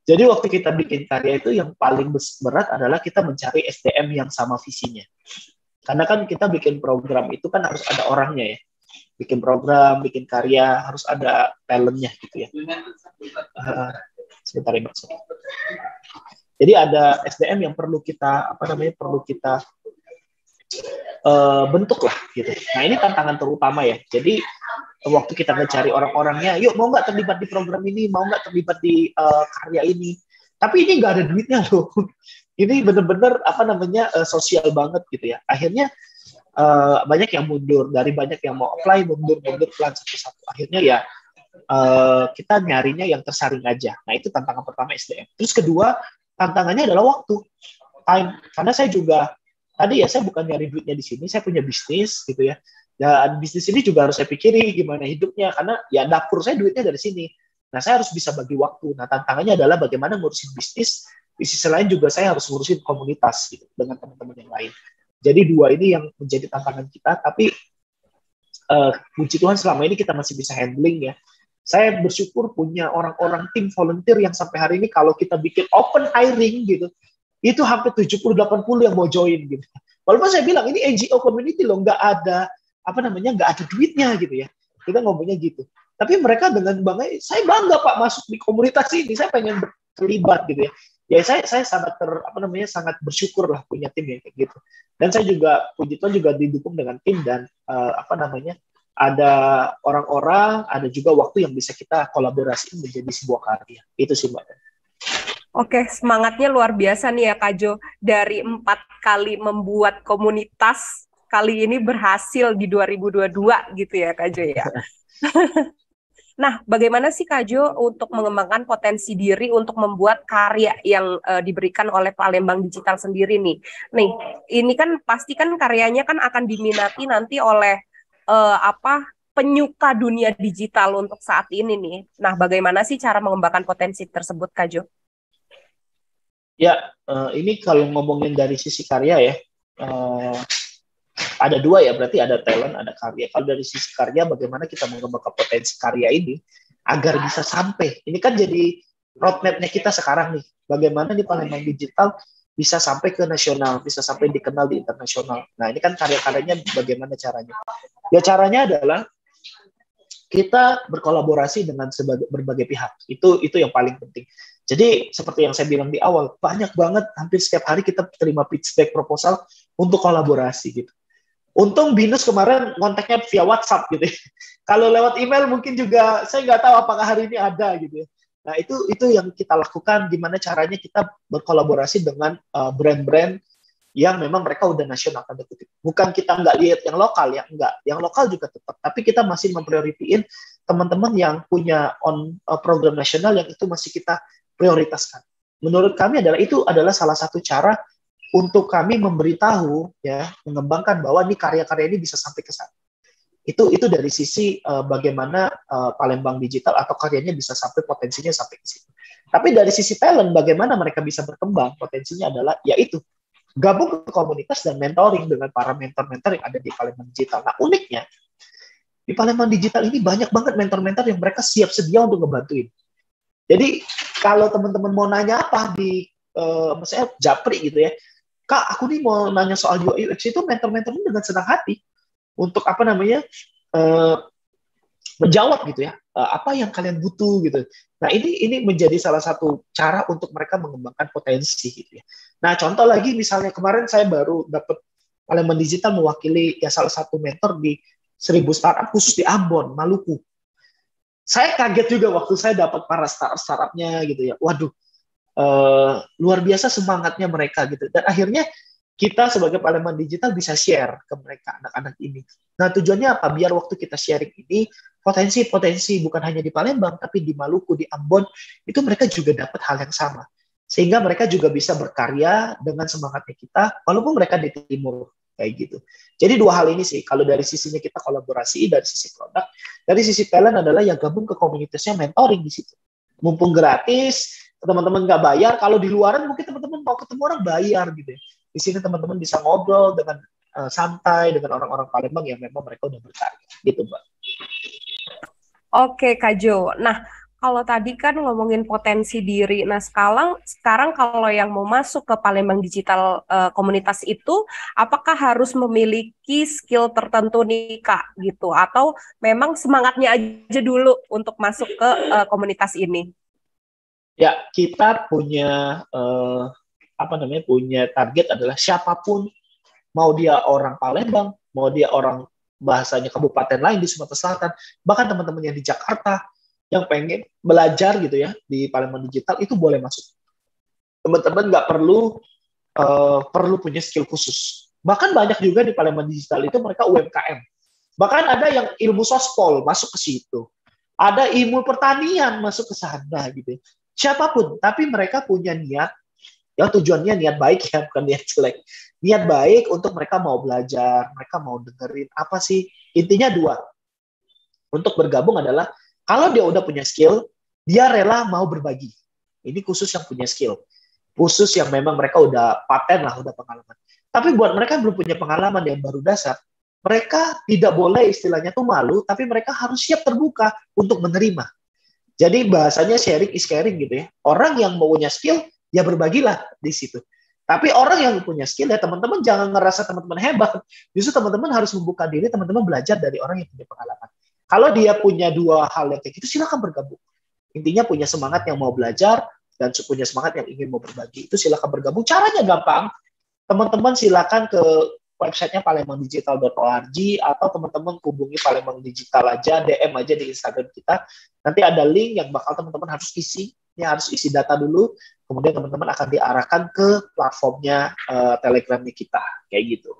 Jadi waktu kita bikin karya itu yang paling berat adalah kita mencari SDM yang sama visinya. Karena kan kita bikin program itu kan harus ada orangnya ya. Bikin program, bikin karya, harus ada talentnya gitu ya. Sebentar ya, Mas. Jadi ada SDM yang perlu kita bentuk lah gitu. Nah ini tantangan terutama ya. Jadi waktu kita mencari orang-orangnya, yuk mau nggak terlibat di program ini, mau nggak terlibat di karya ini. Tapi ini nggak ada duitnya loh. Ini bener-bener sosial banget gitu ya. Akhirnya banyak yang mundur, dari banyak yang mau apply mundur pelan satu-satu. Akhirnya ya kita nyarinya yang tersaring aja. Nah itu tantangan pertama SDM. Terus kedua tantangannya adalah waktu, time. Karena saya juga tadi ya saya bukan nyari duitnya di sini, saya punya bisnis gitu ya. Dan bisnis ini juga harus saya pikiri gimana hidupnya, karena ya dapur saya duitnya dari sini. Nah saya harus bisa bagi waktu. Nah tantangannya adalah bagaimana ngurusin bisnis, di sisi lain juga saya harus ngurusin komunitas gitu dengan teman-teman yang lain. Jadi dua ini yang menjadi tantangan kita, tapi puji Tuhan selama ini kita masih bisa handling ya. Saya bersyukur punya orang-orang tim volunteer yang sampai hari ini kalau kita bikin open hiring gitu, itu hampir 70-80 yang mau join gitu. Walaupun saya bilang ini NGO community loh, nggak ada duitnya gitu ya. Kita ngomongnya gitu. Tapi mereka dengan bangga, saya bangga Pak masuk di komunitas ini, saya pengen terlibat gitu ya. Ya saya sangat bersyukur lah punya tim yang kayak gitu. Dan saya juga puji Tuhan juga didukung dengan tim dan ada orang-orang, ada juga waktu yang bisa kita kolaborasi menjadi sebuah karya. Itu sih Mbak. Oke, semangatnya luar biasa nih ya Kak Jo. Dari 4 kali membuat komunitas, kali ini berhasil di 2022 gitu ya Kak Jo ya. Nah, bagaimana sih Kak Jo untuk mengembangkan potensi diri untuk membuat karya yang diberikan oleh Palembang Digital sendiri nih? Nih, ini kan pasti kan karyanya kan akan diminati nanti oleh penyuka dunia digital untuk saat ini nih. Nah, bagaimana sih cara mengembangkan potensi tersebut Kak Jo? Ya, ini kalau ngomongin dari sisi karya ya, ada dua ya, berarti ada talent, ada karya. Kalau dari sisi karya, bagaimana kita mengembangkan potensi karya ini agar bisa sampai. Ini kan jadi roadmap-nya kita sekarang nih. Bagaimana di Palembang Digital bisa sampai ke nasional, bisa sampai dikenal di internasional. Nah, ini kan karya-karyanya bagaimana caranya. Ya, caranya adalah kita berkolaborasi dengan berbagai pihak. Itu yang paling penting. Jadi seperti yang saya bilang di awal, banyak banget, hampir setiap hari kita terima feedback proposal untuk kolaborasi gitu. Untung Binus kemarin kontaknya via WhatsApp gitu ya. Kalau lewat email mungkin juga saya nggak tahu apakah hari ini ada gitu ya. Nah itu yang kita lakukan, gimana caranya kita berkolaborasi dengan brand-brand yang memang mereka udah nasional tanda kutip. Bukan kita nggak lihat yang lokal ya, enggak. Yang lokal juga tetap. Tapi kita masih memprioritiin teman-teman yang punya program nasional yang itu masih kita prioritaskan. Menurut kami itu adalah salah satu cara untuk kami memberitahu ya, mengembangkan bahwa ini karya-karya ini bisa sampai ke sana. Itu dari sisi bagaimana Palembang Digital atau karyanya bisa sampai potensinya sampai ke situ. Tapi dari sisi talent bagaimana mereka bisa berkembang, potensinya adalah yaitu gabung ke komunitas dan mentoring dengan para mentor-mentor yang ada di Palembang Digital. Nah, uniknya di Palembang Digital ini banyak banget mentor-mentor yang mereka siap sedia untuk ngebantuin. Jadi kalau teman-teman mau nanya apa di misalnya Japri gitu ya, Kak, aku nih mau nanya soal UI UX, itu mentor-mentor ini dengan senang hati untuk menjawab gitu ya, apa yang kalian butuh gitu. Nah ini menjadi salah satu cara untuk mereka mengembangkan potensi gitu ya. Nah contoh lagi misalnya kemarin saya baru dapat Palembang Digital mewakili ya salah satu mentor di 1000 startup khusus di Ambon, Maluku. Saya kaget juga waktu saya dapat para startup-startupnya gitu ya. Waduh, luar biasa semangatnya mereka gitu. Dan akhirnya kita sebagai Palembang Digital bisa share ke mereka anak-anak ini. Nah tujuannya apa? Biar waktu kita sharing ini potensi bukan hanya di Palembang tapi di Maluku, di Ambon itu mereka juga dapat hal yang sama. Sehingga mereka juga bisa berkarya dengan semangatnya kita walaupun mereka di timur kayak gitu. Jadi dua hal ini sih, kalau dari sisinya kita kolaborasi dari sisi produk, dari sisi talent adalah yang gabung ke komunitasnya mentoring di situ. Mumpung gratis, teman-teman nggak bayar, kalau di luaran mungkin teman-teman mau ketemu orang bayar gitu ya. Di sini teman-teman bisa ngobrol dengan santai dengan orang-orang Palembang yang memang mereka udah berkarya gitu Mbak. Oke Kak Jo, nah kalau tadi kan ngomongin potensi diri, nah sekarang kalau yang mau masuk ke Palembang Digital komunitas itu, apakah harus memiliki skill tertentu nih Kak gitu, atau memang semangatnya aja dulu untuk masuk ke komunitas ini? Ya kita punya punya target adalah siapapun, mau dia orang Palembang, mau dia orang bahasanya kabupaten lain di Sumatera Selatan, bahkan teman-teman yang di Jakarta yang pengen belajar gitu ya di Palembang Digital itu boleh masuk. Teman-teman nggak perlu punya skill khusus. Bahkan banyak juga di Palembang Digital itu mereka UMKM. Bahkan ada yang ilmu sospol masuk ke situ. Ada ilmu pertanian masuk ke sana gitu. Siapapun, tapi mereka punya niat, yang tujuannya niat baik ya, bukan niat jelek. Niat baik untuk mereka mau belajar, mereka mau dengerin apa sih. Intinya dua. Untuk bergabung adalah kalau dia udah punya skill, dia rela mau berbagi. Ini khusus yang punya skill. Khusus yang memang mereka udah paten lah, udah pengalaman. Tapi buat mereka yang belum punya pengalaman yang baru dasar, mereka tidak boleh istilahnya tuh malu, tapi mereka harus siap terbuka untuk menerima. Jadi bahasanya sharing is caring gitu ya. Orang yang mau punya skill, ya berbagilah di situ. Tapi orang yang punya skill, ya teman-teman jangan ngerasa teman-teman hebat. Justru teman-teman harus membuka diri, teman-teman belajar dari orang yang punya pengalaman. Kalau dia punya dua hal yang kayak gitu, silakan bergabung. Intinya punya semangat yang mau belajar, dan punya semangat yang ingin mau berbagi. Itu silakan bergabung. Caranya gampang. Teman-teman silakan ke websitenya palembangdigital.org atau teman-teman hubungi Palembang Digital aja, DM aja di Instagram kita. Nanti ada link yang bakal teman-teman harus isi. Ini harus isi data dulu, kemudian teman-teman akan diarahkan ke platformnya Telegramnya kita, kayak gitu.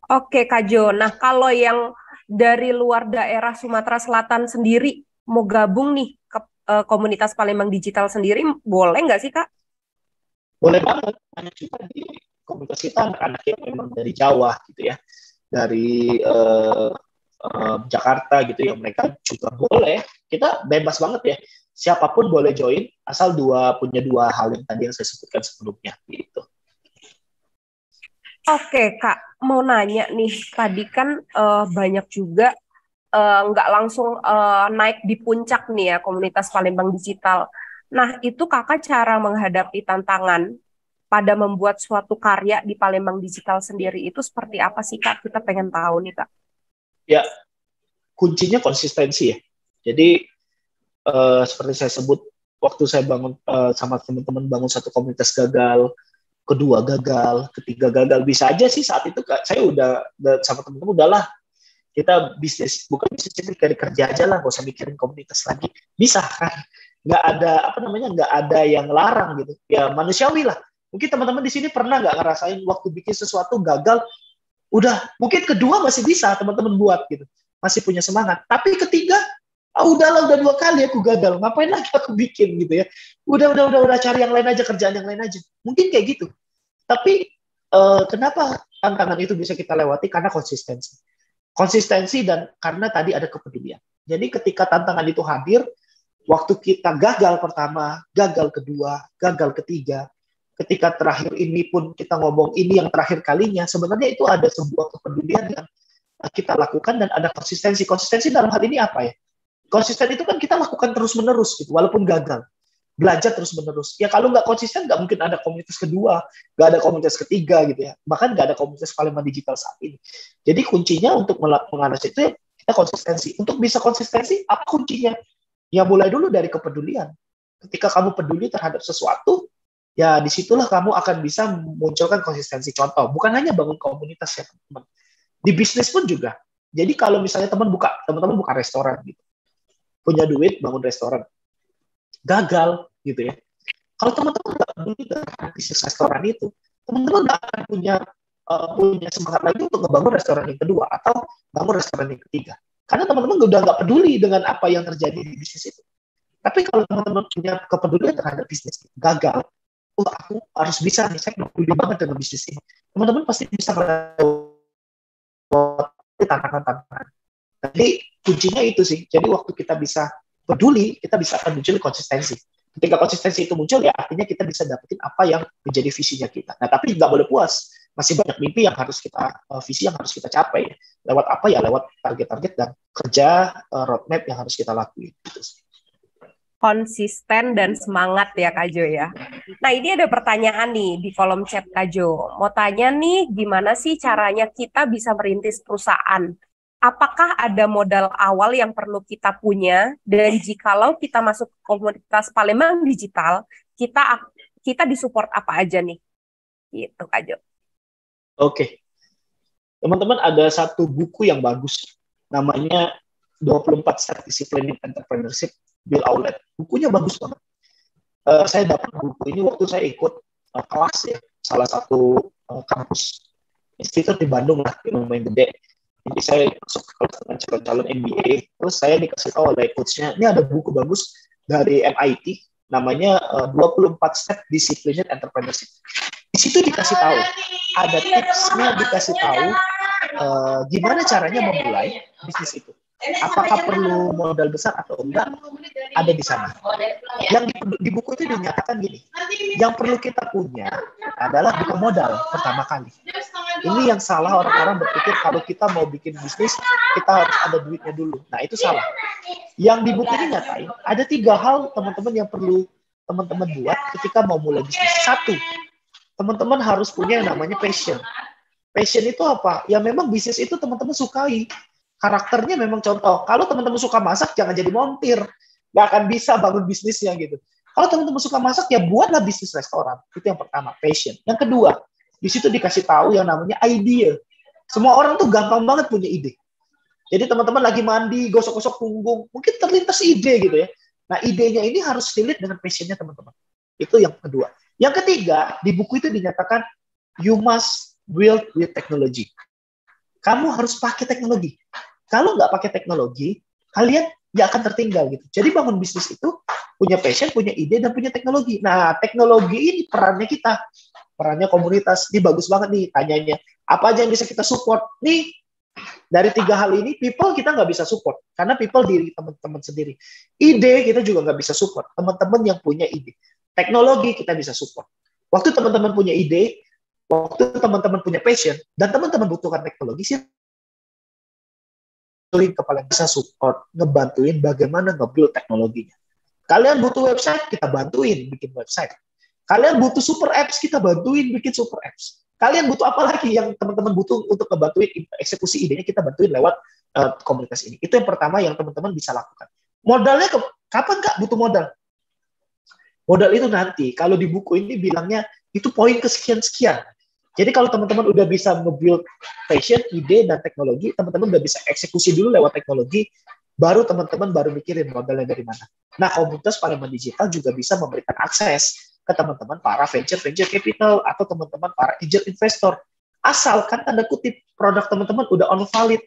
Oke, Kak Jo. Nah, kalau yang dari luar daerah Sumatera Selatan sendiri mau gabung nih ke komunitas Palembang Digital sendiri, boleh nggak sih, Kak? Boleh banget. Hanya juga di komunitas kita anak-anak yang memang dari Jawa gitu ya, dari Jakarta gitu ya, mereka juga boleh. Kita bebas banget ya, siapapun boleh join asal punya dua hal yang tadi yang saya sebutkan sebelumnya gitu. Oke, Kak, mau nanya nih, tadi kan banyak juga nggak langsung naik di puncak nih ya komunitas Palembang Digital. Nah, itu Kakak cara menghadapi tantangan pada membuat suatu karya di Palembang Digital sendiri itu seperti apa sih, Kak? Kita pengen tahu nih, Kak. Ya, kuncinya konsistensi ya. Jadi seperti saya sebut, waktu saya bangun sama teman-teman bangun satu komunitas gagal, kedua gagal, ketiga gagal, bisa aja sih saat itu saya udah sama teman-teman udahlah, kita bisnis, bukan bisnis, jadi kerja aja lah, gak usah mikirin komunitas lagi. Bisa kan? Nggak ada nggak ada yang larang gitu. Ya manusiawi lah. Mungkin teman-teman di sini pernah nggak ngerasain waktu bikin sesuatu gagal, udah mungkin kedua masih bisa teman-teman buat gitu, masih punya semangat. Tapi ketiga, udahlah, udah 2 kali aku gagal, ngapain lagi aku bikin gitu ya. Udah cari yang lain aja, kerjaan yang lain aja. Mungkin kayak gitu. Tapi kenapa tantangan itu bisa kita lewati? Karena konsistensi. Konsistensi dan karena tadi ada kepedulian. Jadi ketika tantangan itu hadir, waktu kita gagal pertama, gagal kedua, gagal ketiga, ketika terakhir ini pun kita ngomong ini yang terakhir kalinya, sebenarnya itu ada sebuah kepedulian yang kita lakukan dan ada konsistensi. Konsistensi dalam hal ini apa ya? Konsisten itu kan kita lakukan terus-menerus gitu, walaupun gagal. Belajar terus-menerus. Ya kalau nggak konsisten, nggak mungkin ada komunitas kedua, nggak ada komunitas ketiga gitu ya. Bahkan nggak ada komunitas Palembang Digital saat ini. Jadi kuncinya untuk mengatasi itu kita konsistensi. Untuk bisa konsistensi, apa kuncinya? Ya mulai dulu dari kepedulian. Ketika kamu peduli terhadap sesuatu, ya disitulah kamu akan bisa munculkan konsistensi. Contoh, bukan hanya bangun komunitas ya teman-teman. Di bisnis pun juga. Jadi kalau misalnya teman-teman buka restoran gitu, punya duit bangun restoran, gagal gitu ya. Kalau teman-teman nggak peduli dengan bisnis restoran itu, teman-teman nggak akan punya semangat lagi untuk ngebangun restoran yang kedua atau bangun restoran yang ketiga. Karena teman-teman udah nggak peduli dengan apa yang terjadi di bisnis itu. Tapi kalau teman-teman punya kepedulian terhadap bisnis gagal, aku harus bisa nih, saya peduli banget dengan bisnis ini. Teman-teman pasti bisa melewati tantangan-tantangan. Jadi kuncinya itu sih. Jadi waktu kita bisa peduli, kita bisa akan muncul konsistensi. Ketika konsistensi itu muncul, ya artinya kita bisa dapetin apa yang menjadi visinya kita. Nah, tapi nggak boleh puas. Masih banyak mimpi yang harus visi yang harus kita capai. Lewat apa ya? Lewat target-target dan kerja roadmap yang harus kita lakuin. Gitu. Konsisten dan semangat ya, Kak Jo ya. Nah, ini ada pertanyaan nih di kolom chat Kak Jo. Mau tanya nih, gimana sih caranya kita bisa merintis perusahaan? Apakah ada modal awal yang perlu kita punya, dan jikalau kita masuk komunitas Palembang Digital, kita disupport apa aja nih? Gitu, Kak Jo. Oke. Teman-teman, ada satu buku yang bagus, namanya 24 Step Disciplined Entrepreneurship, Bill Aulet. Bukunya bagus banget. Saya dapat buku ini waktu saya ikut kelas ya, salah satu kampus institut di Bandung lah, yang lumayan gede. Jadi saya masuk ke calon-calon MBA, terus saya dikasih tahu oleh coachnya, ini ada buku bagus dari MIT, namanya 24 Step Disciplined Entrepreneurship. Di situ dikasih tahu, ada tipsnya, dikasih tahu gimana caranya memulai bisnis itu. Apakah perlu modal besar atau enggak? Ada di sana. Yang di buku itu dinyatakan gini, yang perlu kita punya adalah bukan modal pertama kali. Ini yang salah orang-orang berpikir kalau kita mau bikin bisnis, kita harus ada duitnya dulu. Nah, itu salah. Yang di buku ini nyatain, ada 3 hal teman-teman yang perlu teman-teman buat ketika mau mulai bisnis. 1, teman-teman harus punya yang namanya passion. Passion itu apa? Ya memang bisnis itu teman-teman sukai. Karakternya memang contoh. Kalau teman-teman suka masak, jangan jadi montir. Nggak akan bisa bangun bisnisnya gitu. Kalau teman-teman suka masak, ya buatlah bisnis restoran. Itu yang pertama, passion. Yang kedua, di situ dikasih tahu yang namanya idea. Semua orang tuh gampang banget punya ide. Jadi teman-teman lagi mandi, gosok-gosok punggung, mungkin terlintas ide gitu ya. Nah, idenya ini harus relate dengan passionnya teman-teman. Itu yang kedua. Yang ketiga, di buku itu dinyatakan, you must build with technology. Kamu harus pakai teknologi. Kalau nggak pakai teknologi, kalian nggak akan tertinggal gitu. Jadi bangun bisnis itu punya passion, punya ide, dan punya teknologi. Nah, teknologi ini perannya kita. Perannya komunitas. Ini bagus banget nih tanyanya. Apa aja yang bisa kita support? Nih, dari 3 hal ini, people kita nggak bisa support. Karena people diri teman-teman sendiri. Ide kita juga nggak bisa support. Teman-teman yang punya ide. Teknologi kita bisa support. Waktu teman-teman punya ide, waktu teman-teman punya passion, dan teman-teman butuhkan teknologi, sih kepala bisa support, ngebantuin bagaimana nge-build teknologinya. Kalian butuh website, kita bantuin bikin website. Kalian butuh super apps, kita bantuin bikin super apps. Kalian butuh apa lagi yang teman-teman butuh untuk ngebantuin eksekusi idenya, kita bantuin lewat komunitas ini. Itu yang pertama yang teman-teman bisa lakukan. Modalnya kapan Kak butuh modal? Modal itu nanti, kalau di buku ini bilangnya itu poin kesekian-sekian. Jadi kalau teman-teman udah bisa nge-build passion, ide, dan teknologi, teman-teman udah bisa eksekusi dulu lewat teknologi, baru teman-teman baru mikirin modalnya dari mana. Nah, komunitas Palembang Digital juga bisa memberikan akses ke teman-teman para venture capital atau teman-teman para angel investor. Asalkan tanda kutip produk teman-teman udah on valid,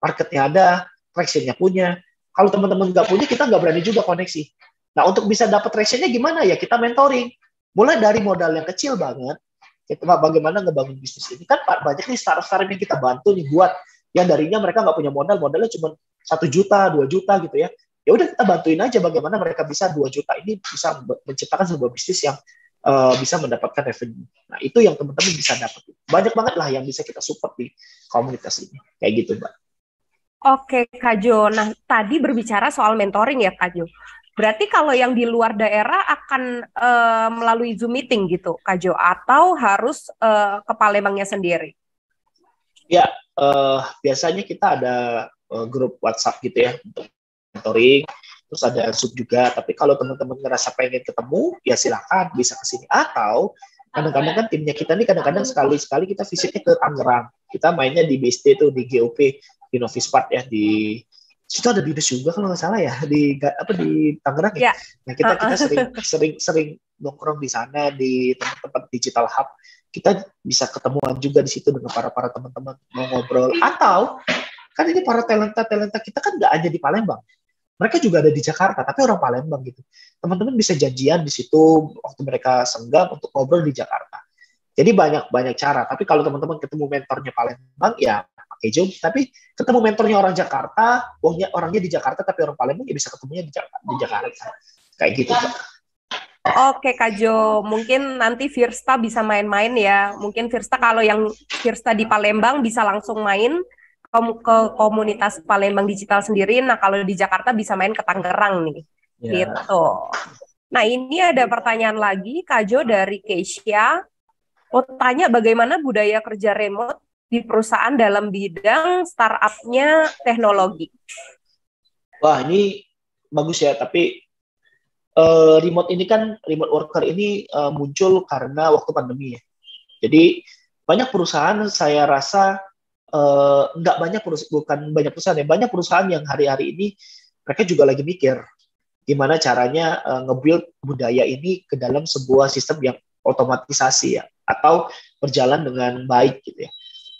marketnya ada, traction-nya punya. Kalau teman-teman nggak punya, kita nggak berani juga koneksi. Nah, untuk bisa dapat traction-nya gimana ya? Kita mentoring. Mulai dari modal yang kecil banget, kita bagaimana ngebangun bisnis ini. Kan banyak nih startup yang kita bantu nih buat yang darinya mereka nggak punya modalnya cuma 1 juta, 2 juta gitu ya. Ya udah kita bantuin aja bagaimana mereka bisa 2 juta ini bisa menciptakan sebuah bisnis yang bisa mendapatkan revenue. Nah, itu yang teman-teman bisa dapat. Banyak banget lah yang bisa kita support di komunitas ini. Kayak gitu, Mbak. Oke, Kak Jo. Nah, tadi berbicara soal mentoring ya, Kak Jo. Berarti kalau yang di luar daerah akan melalui Zoom meeting gitu, Kak Jo, atau harus ke Palembangnya sendiri? Ya, biasanya kita ada grup WhatsApp gitu ya untuk mentoring, terus ada Zoom juga. Tapi kalau teman-teman ngerasa pengen ketemu, ya silakan bisa ke sini. Atau kadang-kadang kan timnya kita nih kadang-kadang sekali-sekali kita visitnya ke Tangerang. Kita mainnya di BSD tuh di GOP, di Novis Park ya, di situ ada binus juga kalau nggak salah ya di Tangerang ya. Nah, kita sering nongkrong di sana di tempat-tempat digital hub. Kita bisa ketemuan juga di situ dengan para teman-teman mau ngobrol. Atau kan ini para talenta kita kan nggak aja di Palembang. Mereka juga ada di Jakarta, tapi orang Palembang gitu. Teman-teman bisa janjian di situ waktu mereka senggang untuk ngobrol di Jakarta. Jadi banyak cara. Tapi kalau teman-teman ketemu mentornya Palembang, ya pakai Zoom. Tapi ketemu mentornya orang Jakarta, orangnya di Jakarta, tapi orang Palembang ya bisa ketemunya di Jakarta. Kayak gitu, Kak. Oke, Kak Jo. Mungkin nanti Firsta bisa main-main ya. Mungkin Firsta kalau yang Firsta di Palembang bisa langsung main ke komunitas Palembang Digital sendiri. Nah, kalau di Jakarta bisa main ke Tangerang nih. Ya. Gitu. Nah, ini ada pertanyaan lagi, Kak Jo, dari Keisha. Mau tanya bagaimana budaya kerja remote di perusahaan dalam bidang startup-nya teknologi. Wah, ini bagus ya, tapi remote worker ini muncul karena waktu pandemi ya. Jadi banyak perusahaan saya rasa banyak perusahaan yang hari-hari ini mereka juga lagi mikir gimana caranya nge-build budaya ini ke dalam sebuah sistem yang otomatisasi ya atau berjalan dengan baik gitu ya.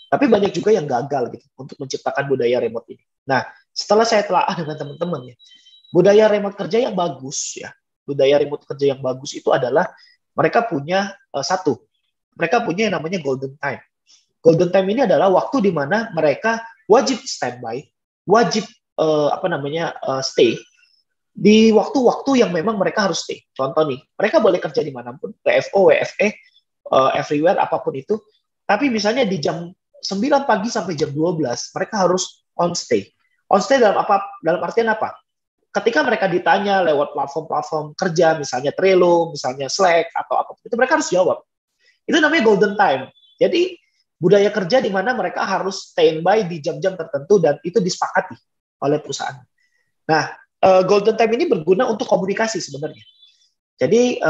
Tapi banyak juga yang gagal gitu untuk menciptakan budaya remote ini. Nah, setelah saya telaah dengan teman-teman ya, budaya remote kerja yang bagus ya. Budaya remote kerja yang bagus itu adalah mereka punya mereka punya yang namanya golden time. Golden time ini adalah waktu di mana mereka wajib standby, wajib stay di waktu-waktu yang memang mereka harus stay. Contoh nih, mereka boleh kerja dimanapun, WFO, WFE, everywhere, apapun itu. Tapi misalnya di jam 9 pagi sampai jam 12, mereka harus on stay. On stay dalam apa? Dalam artian apa? Ketika mereka ditanya lewat platform-platform kerja, misalnya Trello, misalnya Slack, atau apapun itu, mereka harus jawab. Itu namanya golden time. Jadi, budaya kerja di mana mereka harus standby di jam-jam tertentu dan itu disepakati oleh perusahaan. Nah, golden time ini berguna untuk komunikasi sebenarnya. Jadi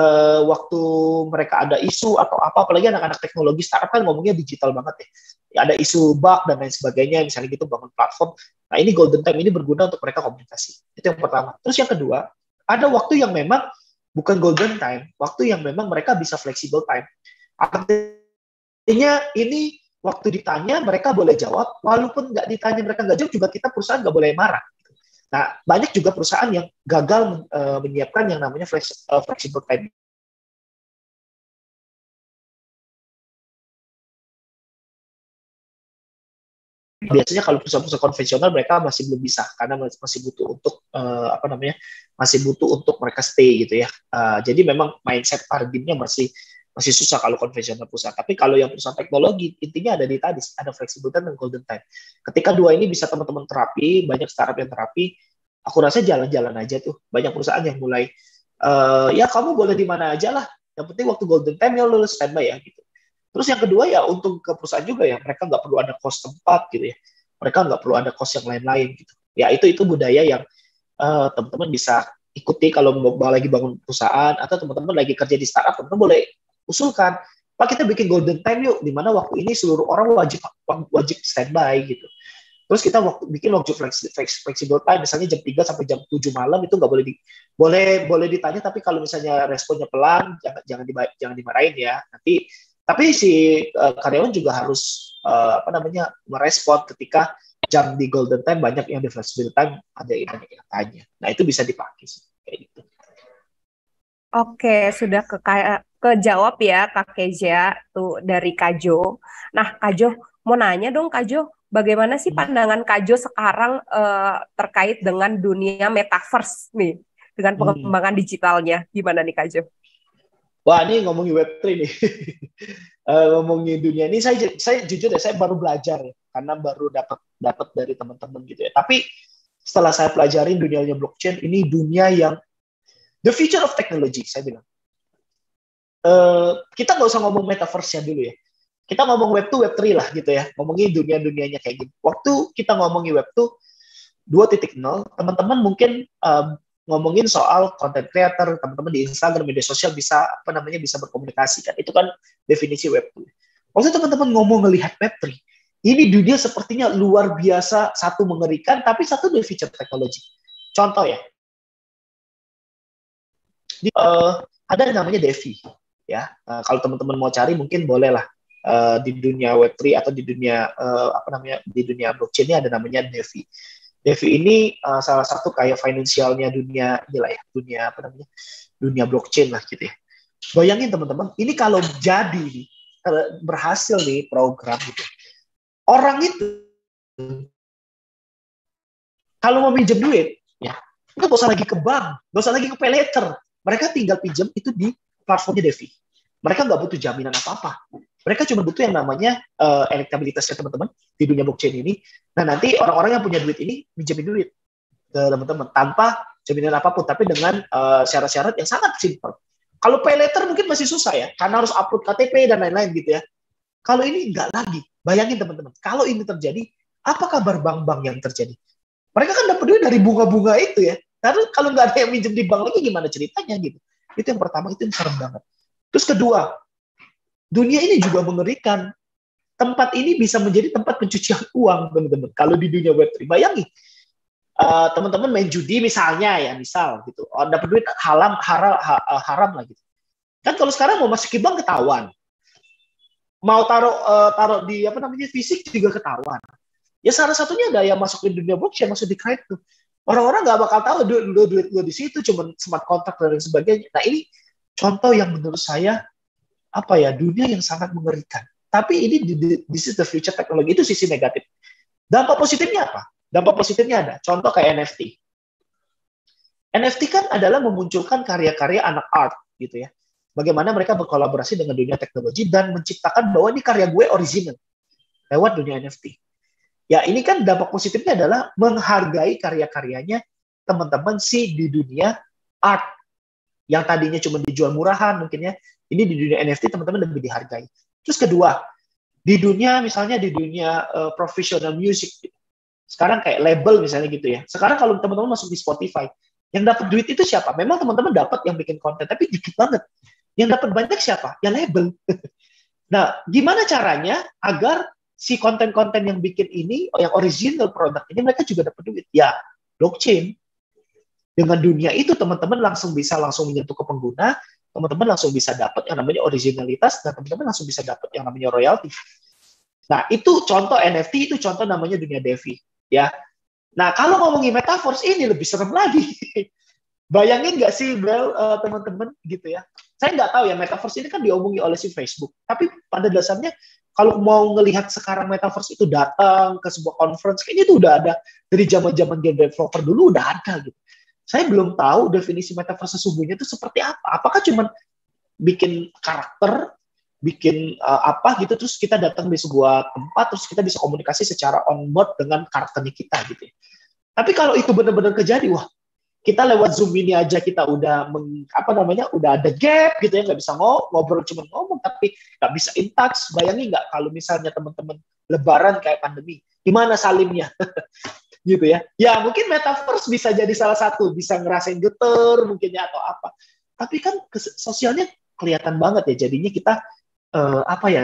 waktu mereka ada isu atau apa, apalagi anak-anak teknologi startup kan ngomongnya digital banget ya. Ada isu bug dan lain sebagainya, misalnya gitu bangun platform. Nah ini golden time ini berguna untuk mereka komunikasi. Itu yang pertama. Terus yang kedua, ada waktu yang memang bukan golden time, waktu yang memang mereka bisa flexible time. Artinya ini waktu ditanya mereka boleh jawab, walaupun nggak ditanya mereka nggak jawab juga kita perusahaan nggak boleh marah. Nah, banyak juga perusahaan yang gagal menyiapkan yang namanya flexible time. Biasanya kalau perusahaan-perusahaan konvensional mereka masih belum bisa karena masih butuh untuk masih butuh untuk mereka stay gitu ya. Jadi memang mindset paradigmnya masih susah kalau konvensional perusahaan. Tapi kalau yang perusahaan teknologi intinya ada di tadi, ada flexible time dan golden time. Ketika dua ini bisa teman-teman terapi, banyak startup yang terapi. Aku rasa jalan-jalan aja tuh. Banyak perusahaan yang mulai, ya kamu boleh di mana aja lah. Yang penting waktu golden time ya lu standby ya gitu. Terus yang kedua ya untuk ke perusahaan juga ya, mereka nggak perlu ada cost tempat gitu ya. Mereka nggak perlu ada cost yang lain-lain gitu. Ya itu budaya yang teman-teman bisa ikuti kalau mau lagi bangun perusahaan atau teman-teman lagi kerja di startup, teman-teman boleh usulkan. Pak kita bikin golden time yuk, di mana waktu ini seluruh orang wajib standby gitu. Terus kita bikin waktu flexible time, misalnya jam 3 sampai jam 7 malam itu nggak boleh ditanya, tapi kalau misalnya responnya pelan, jangan dimarahin ya. Tapi si karyawan juga harus merespon ketika jam di golden time banyak yang di flexible time ada yang tanya. Nah itu bisa dipakai kayak gitu. Oke, sudah kejawab ya Kak Keja tuh dari Kak Jo. Nah Kak Jo, mau nanya dong Kak Jo, bagaimana sih pandangan Kak Jo sekarang terkait dengan dunia metaverse nih, dengan pengembangan digitalnya, gimana nih Kak Jo? Wah ini ngomongin Web3 nih, ngomongin dunia ini saya jujur ya saya baru belajar ya, karena baru dapat dari teman-teman gitu ya. Tapi setelah saya pelajarin dunianya blockchain, ini dunia yang the future of technology, saya bilang. Kita nggak usah ngomong metaverse-nya dulu ya. Kita ngomong Web2, Web3 lah gitu ya. Ngomongin dunia-dunianya kayak gitu. Waktu kita ngomongin Web2 2.0, teman-teman mungkin ngomongin soal content creator, teman-teman di Instagram, media sosial bisa bisa berkomunikasi kan. Itu kan definisi Web2. Waktu teman-teman ngomong ngelihat Web3, ini dunia sepertinya luar biasa, satu mengerikan, tapi satu the future teknologi. Contoh ya, ada yang namanya DeFi ya. Kalau teman-teman mau cari mungkin bolehlah di dunia Web3 atau di dunia di dunia blockchain ini ada namanya DeFi. DeFi ini salah satu kayak finansialnya dunia inilah ya, dunia blockchain lah gitu ya. Bayangin teman-teman, ini kalau jadi nih, berhasil nih program gitu. Orang itu kalau mau pinjam duit ya, itu gak usah lagi ke bank, gak usah lagi ke pay later. Mereka tinggal pinjam itu di platformnya DeFi. Mereka nggak butuh jaminan apa-apa. Mereka cuma butuh yang namanya elektabilitasnya teman-teman di dunia blockchain ini. Nah nanti orang-orang yang punya duit ini pinjamin duit ke teman-teman tanpa jaminan apapun, tapi dengan syarat-syarat yang sangat simpel. Kalau pay later mungkin masih susah ya, karena harus upload KTP dan lain-lain gitu ya. Kalau ini nggak lagi. Bayangin teman-teman, kalau ini terjadi, apa kabar bank-bank yang terjadi? Mereka kan dapat duit dari bunga-bunga itu ya. Karena kalau nggak ada yang minjem di bank lagi gimana ceritanya gitu. Itu yang pertama, itu yang serem banget. Terus kedua, dunia ini juga mengerikan. Tempat ini bisa menjadi tempat pencucian uang, teman-teman. Kalau di dunia Web3, bayangin. Teman-teman main judi misalnya ya, gitu. Dapat duit haram lah gitu. Kan kalau sekarang mau masukin bank ketahuan. Mau taruh di fisik juga ketahuan. Ya salah satunya ada yang masuk di dunia blockchain, masuk di crypto. Orang-orang nggak bakal tahu duit lo di situ, cuma smart contract dan sebagainya. Nah ini contoh yang menurut saya dunia yang sangat mengerikan. Tapi ini this is the future technology, itu sisi negatif. Dampak positifnya apa? Dampak positifnya ada. Contoh kayak NFT. NFT kan adalah memunculkan karya-karya anak art gitu ya. Bagaimana mereka berkolaborasi dengan dunia teknologi dan menciptakan bahwa ini karya gue original lewat dunia NFT. Ya ini kan dampak positifnya adalah menghargai karya-karyanya teman-teman sih di dunia art yang tadinya cuma dijual murahan mungkin ya. Ini di dunia NFT teman-teman lebih dihargai. Terus kedua, di dunia misalnya di dunia professional music, sekarang kayak label misalnya gitu ya. Sekarang kalau teman-teman masuk di Spotify, yang dapat duit itu siapa? Memang teman-teman dapat yang bikin konten, tapi dikit banget. Yang dapat banyak siapa? Ya label. Nah, gimana caranya agar si konten-konten yang bikin ini, yang original produk ini, mereka juga dapat duit? Ya, blockchain. Dengan dunia itu, teman-teman langsung bisa menyentuh ke pengguna, teman-teman langsung bisa dapat yang namanya originalitas, dan teman-teman langsung bisa dapat yang namanya royalty. Nah, itu contoh NFT, itu contoh namanya dunia DeFi. Ya. Nah, kalau ngomongin metaverse ini lebih serem lagi. Bayangin nggak sih, Bel, teman-teman gitu ya. Saya nggak tahu ya, metaverse ini kan diomongi oleh si Facebook. Tapi pada dasarnya, kalau mau ngelihat sekarang metaverse itu datang ke sebuah conference, kayaknya itu udah ada. Dari zaman-zaman game developer dulu udah ada gitu. Saya belum tahu definisi metaverse sesungguhnya itu seperti apa. Apakah cuma bikin karakter, bikin apa gitu, terus kita datang di sebuah tempat, terus kita bisa komunikasi secara on-board dengan karakternya kita gitu ya. Tapi kalau itu benar-benar kejadi, wah, kita lewat Zoom ini aja kita udah udah ada gap gitu ya, nggak bisa ngobrol cuma ngomong tapi nggak bisa in touch. Bayangin nggak kalau misalnya teman-teman lebaran kayak pandemi, gimana salimnya gitu ya. Ya mungkin metaverse bisa jadi salah satu, bisa ngerasain geter mungkinnya atau apa. Tapi kan sosialnya kelihatan banget ya, jadinya kita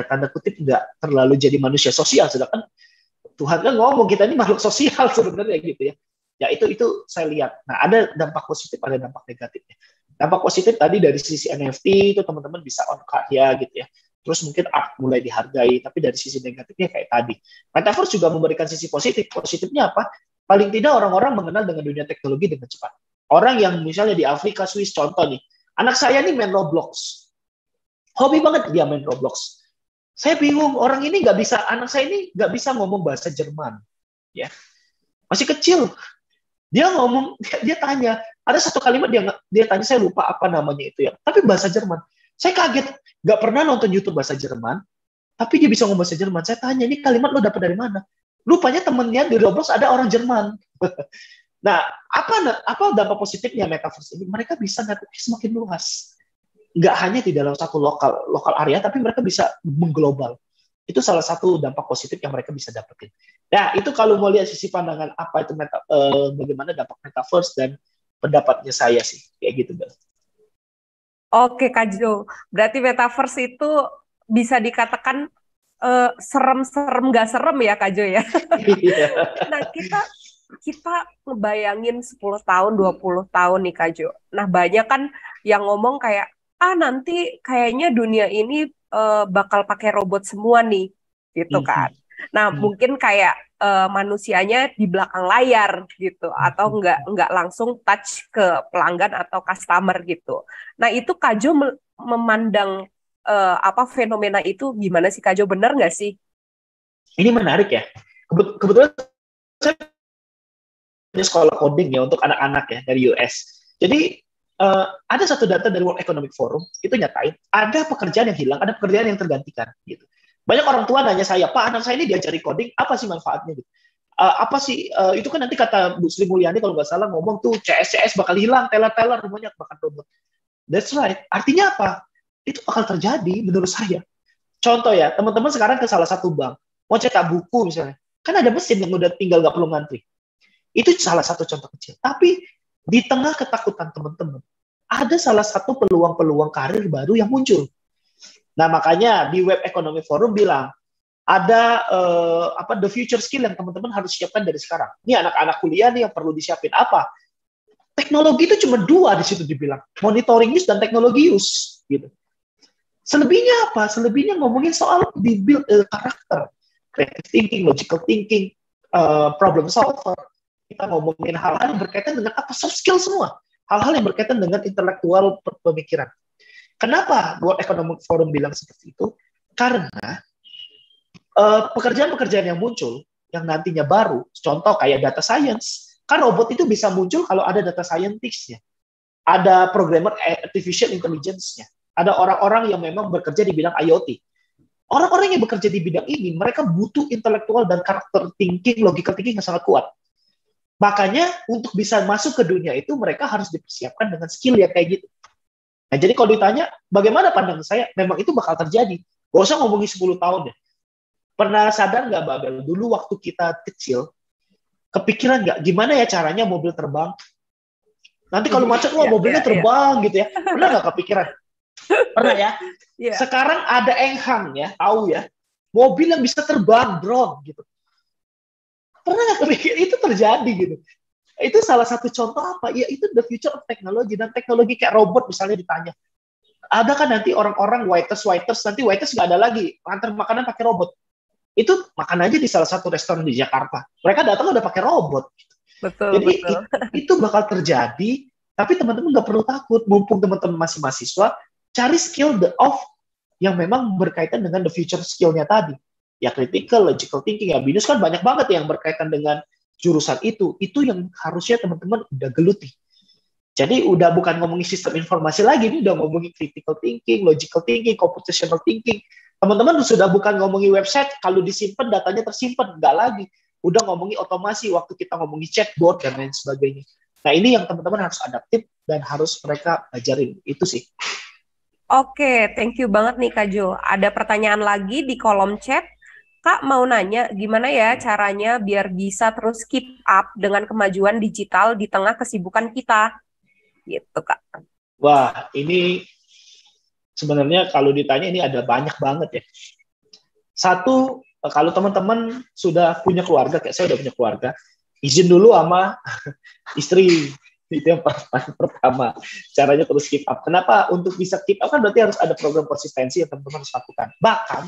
tanda kutip nggak terlalu jadi manusia sosial, sedangkan Tuhan kan ngomong kita ini makhluk sosial sebenarnya gitu ya. Ya itu saya lihat. Nah, ada dampak positif, ada dampak negatifnya. Dampak positif tadi dari sisi NFT itu teman-teman bisa on karya gitu ya. Terus mungkin art mulai dihargai, tapi dari sisi negatifnya kayak tadi. Metaverse juga memberikan sisi positif. Positifnya apa? Paling tidak orang-orang mengenal dengan dunia teknologi dengan cepat. Orang yang misalnya di Afrika, Swiss, contoh nih, anak saya nih main Roblox. Hobi banget dia main Roblox. Saya bingung, orang ini anak saya ini nggak bisa ngomong bahasa Jerman. Ya, masih kecil. Dia tanya, ada satu kalimat dia tanya, saya lupa apa namanya itu ya, tapi bahasa Jerman. Saya kaget, nggak pernah nonton YouTube bahasa Jerman, tapi dia bisa ngomong bahasa Jerman. Saya tanya, ini kalimat lo dapat dari mana? Rupanya temennya di Roblox ada orang Jerman. Nah, apa dampak positifnya metaverse ini? Mereka bisa networknya semakin luas. Nggak hanya di dalam satu lokal area, tapi mereka bisa mengglobal. Itu salah satu dampak positif yang mereka bisa dapetin. Nah, itu kalau mau lihat sisi pandangan apa itu bagaimana dampak metaverse dan pendapatnya saya sih, kayak gitu, Bel. Oke, Kak Jo. Berarti metaverse itu bisa dikatakan serem-serem gak serem ya, Kak Jo ya. Nah, kita ngebayangin 10 tahun, 20 tahun nih, Kak Jo. Nah, banyak kan yang ngomong kayak, nanti kayaknya dunia ini bakal pakai robot semua nih, gitu kan. Nah, mungkin kayak manusianya di belakang layar gitu, atau nggak langsung touch ke pelanggan atau customer gitu. Nah, itu Kak Jo memandang fenomena itu gimana sih, Kak Jo? Benar nggak sih? Ini menarik ya. Kebetulan saya punya sekolah coding ya untuk anak-anak ya dari US. Jadi ada satu data dari World Economic Forum itu nyatain ada pekerjaan yang hilang, ada pekerjaan yang tergantikan gitu. Banyak orang tua nanya saya, Pak, anak saya ini diajari coding, apa sih manfaatnya gitu? Itu kan nanti kata Bu Sri Mulyani kalau nggak salah ngomong tuh CS bakal hilang, teller rumahnya bakal robot. That's right. Artinya apa? Itu bakal terjadi menurut saya. Contoh ya, teman-teman sekarang ke salah satu bank, mau cetak buku misalnya, kan ada mesin yang udah tinggal nggak perlu ngantri. Itu salah satu contoh kecil. Tapi di tengah ketakutan teman-teman, ada salah satu peluang-peluang karir baru yang muncul. Nah, makanya di Web Economy Forum bilang, ada the future skill yang teman-teman harus siapkan dari sekarang. Ini anak-anak kuliah nih yang perlu disiapin apa? Teknologi itu cuma dua di situ dibilang, monitoring use dan teknologi use. Gitu. Selebihnya apa? Selebihnya ngomongin soal build karakter, creative thinking, logical thinking, problem solver. Kita ngomongin hal-hal yang berkaitan dengan apa? Soft skill semua. Hal-hal yang berkaitan dengan intelektual pemikiran. Kenapa World Economic Forum bilang seperti itu? Karena pekerjaan-pekerjaan yang muncul yang nantinya baru, contoh kayak data science, kan robot itu bisa muncul kalau ada data scientist-nya, ada programmer artificial intelligence-nya, ada orang-orang yang memang bekerja di bidang IoT. Orang-orang yang bekerja di bidang ini, mereka butuh intelektual dan karakter thinking, logical thinking yang sangat kuat. Makanya untuk bisa masuk ke dunia itu, mereka harus dipersiapkan dengan skill yang kayak gitu. Nah, jadi kalau ditanya, bagaimana pandangan saya? Memang itu bakal terjadi. Gak usah ngomongin 10 tahun deh. Pernah sadar nggak, Babel? Dulu waktu kita kecil, kepikiran nggak gimana ya caranya mobil terbang? Nanti kalau macet, wah mobilnya terbang gitu ya. Pernah nggak kepikiran? Pernah ya? Sekarang ada Enghang ya, tahu ya? Mobil yang bisa terbang, drone gitu. Pernah nggak kepikiran? Itu terjadi gitu. Itu salah satu contoh apa? Ya itu the future of technology. Dan teknologi kayak robot misalnya ditanya, ada kan nanti orang-orang waiters, nanti waiters nggak ada lagi, antar makanan pakai robot. Itu makan aja di salah satu restoran di Jakarta. Mereka datang udah pakai robot. Betul, jadi betul. Itu bakal terjadi, tapi teman-teman nggak perlu takut. Mumpung teman-teman masih mahasiswa, cari skill the off yang memang berkaitan dengan the future skill-nya tadi. Ya critical, logical thinking, ya BINUS kan banyak banget yang berkaitan dengan jurusan itu. Itu yang harusnya teman-teman udah geluti. Jadi udah bukan ngomongin sistem informasi lagi, ini udah ngomongin critical thinking, logical thinking, computational thinking. Teman-teman sudah bukan ngomongin website, kalau disimpan datanya tersimpan, enggak lagi. Udah ngomongin otomasi, waktu kita ngomongin chatbot dan lain sebagainya. Nah ini yang teman-teman harus adaptif dan harus mereka ajarin, itu sih. Oke, thank you banget nih Kak Jo. Ada pertanyaan lagi di kolom chat. Kak mau nanya, gimana ya caranya biar bisa terus keep up dengan kemajuan digital di tengah kesibukan kita? Gitu Kak. Wah, ini sebenarnya kalau ditanya ini ada banyak banget ya. Satu, kalau teman-teman sudah punya keluarga, kayak saya udah punya keluarga, izin dulu sama istri. Itu yang pertama. Caranya terus keep up. Kenapa? Untuk bisa keep up kan berarti harus ada program konsistensi yang teman-teman harus lakukan. Bahkan,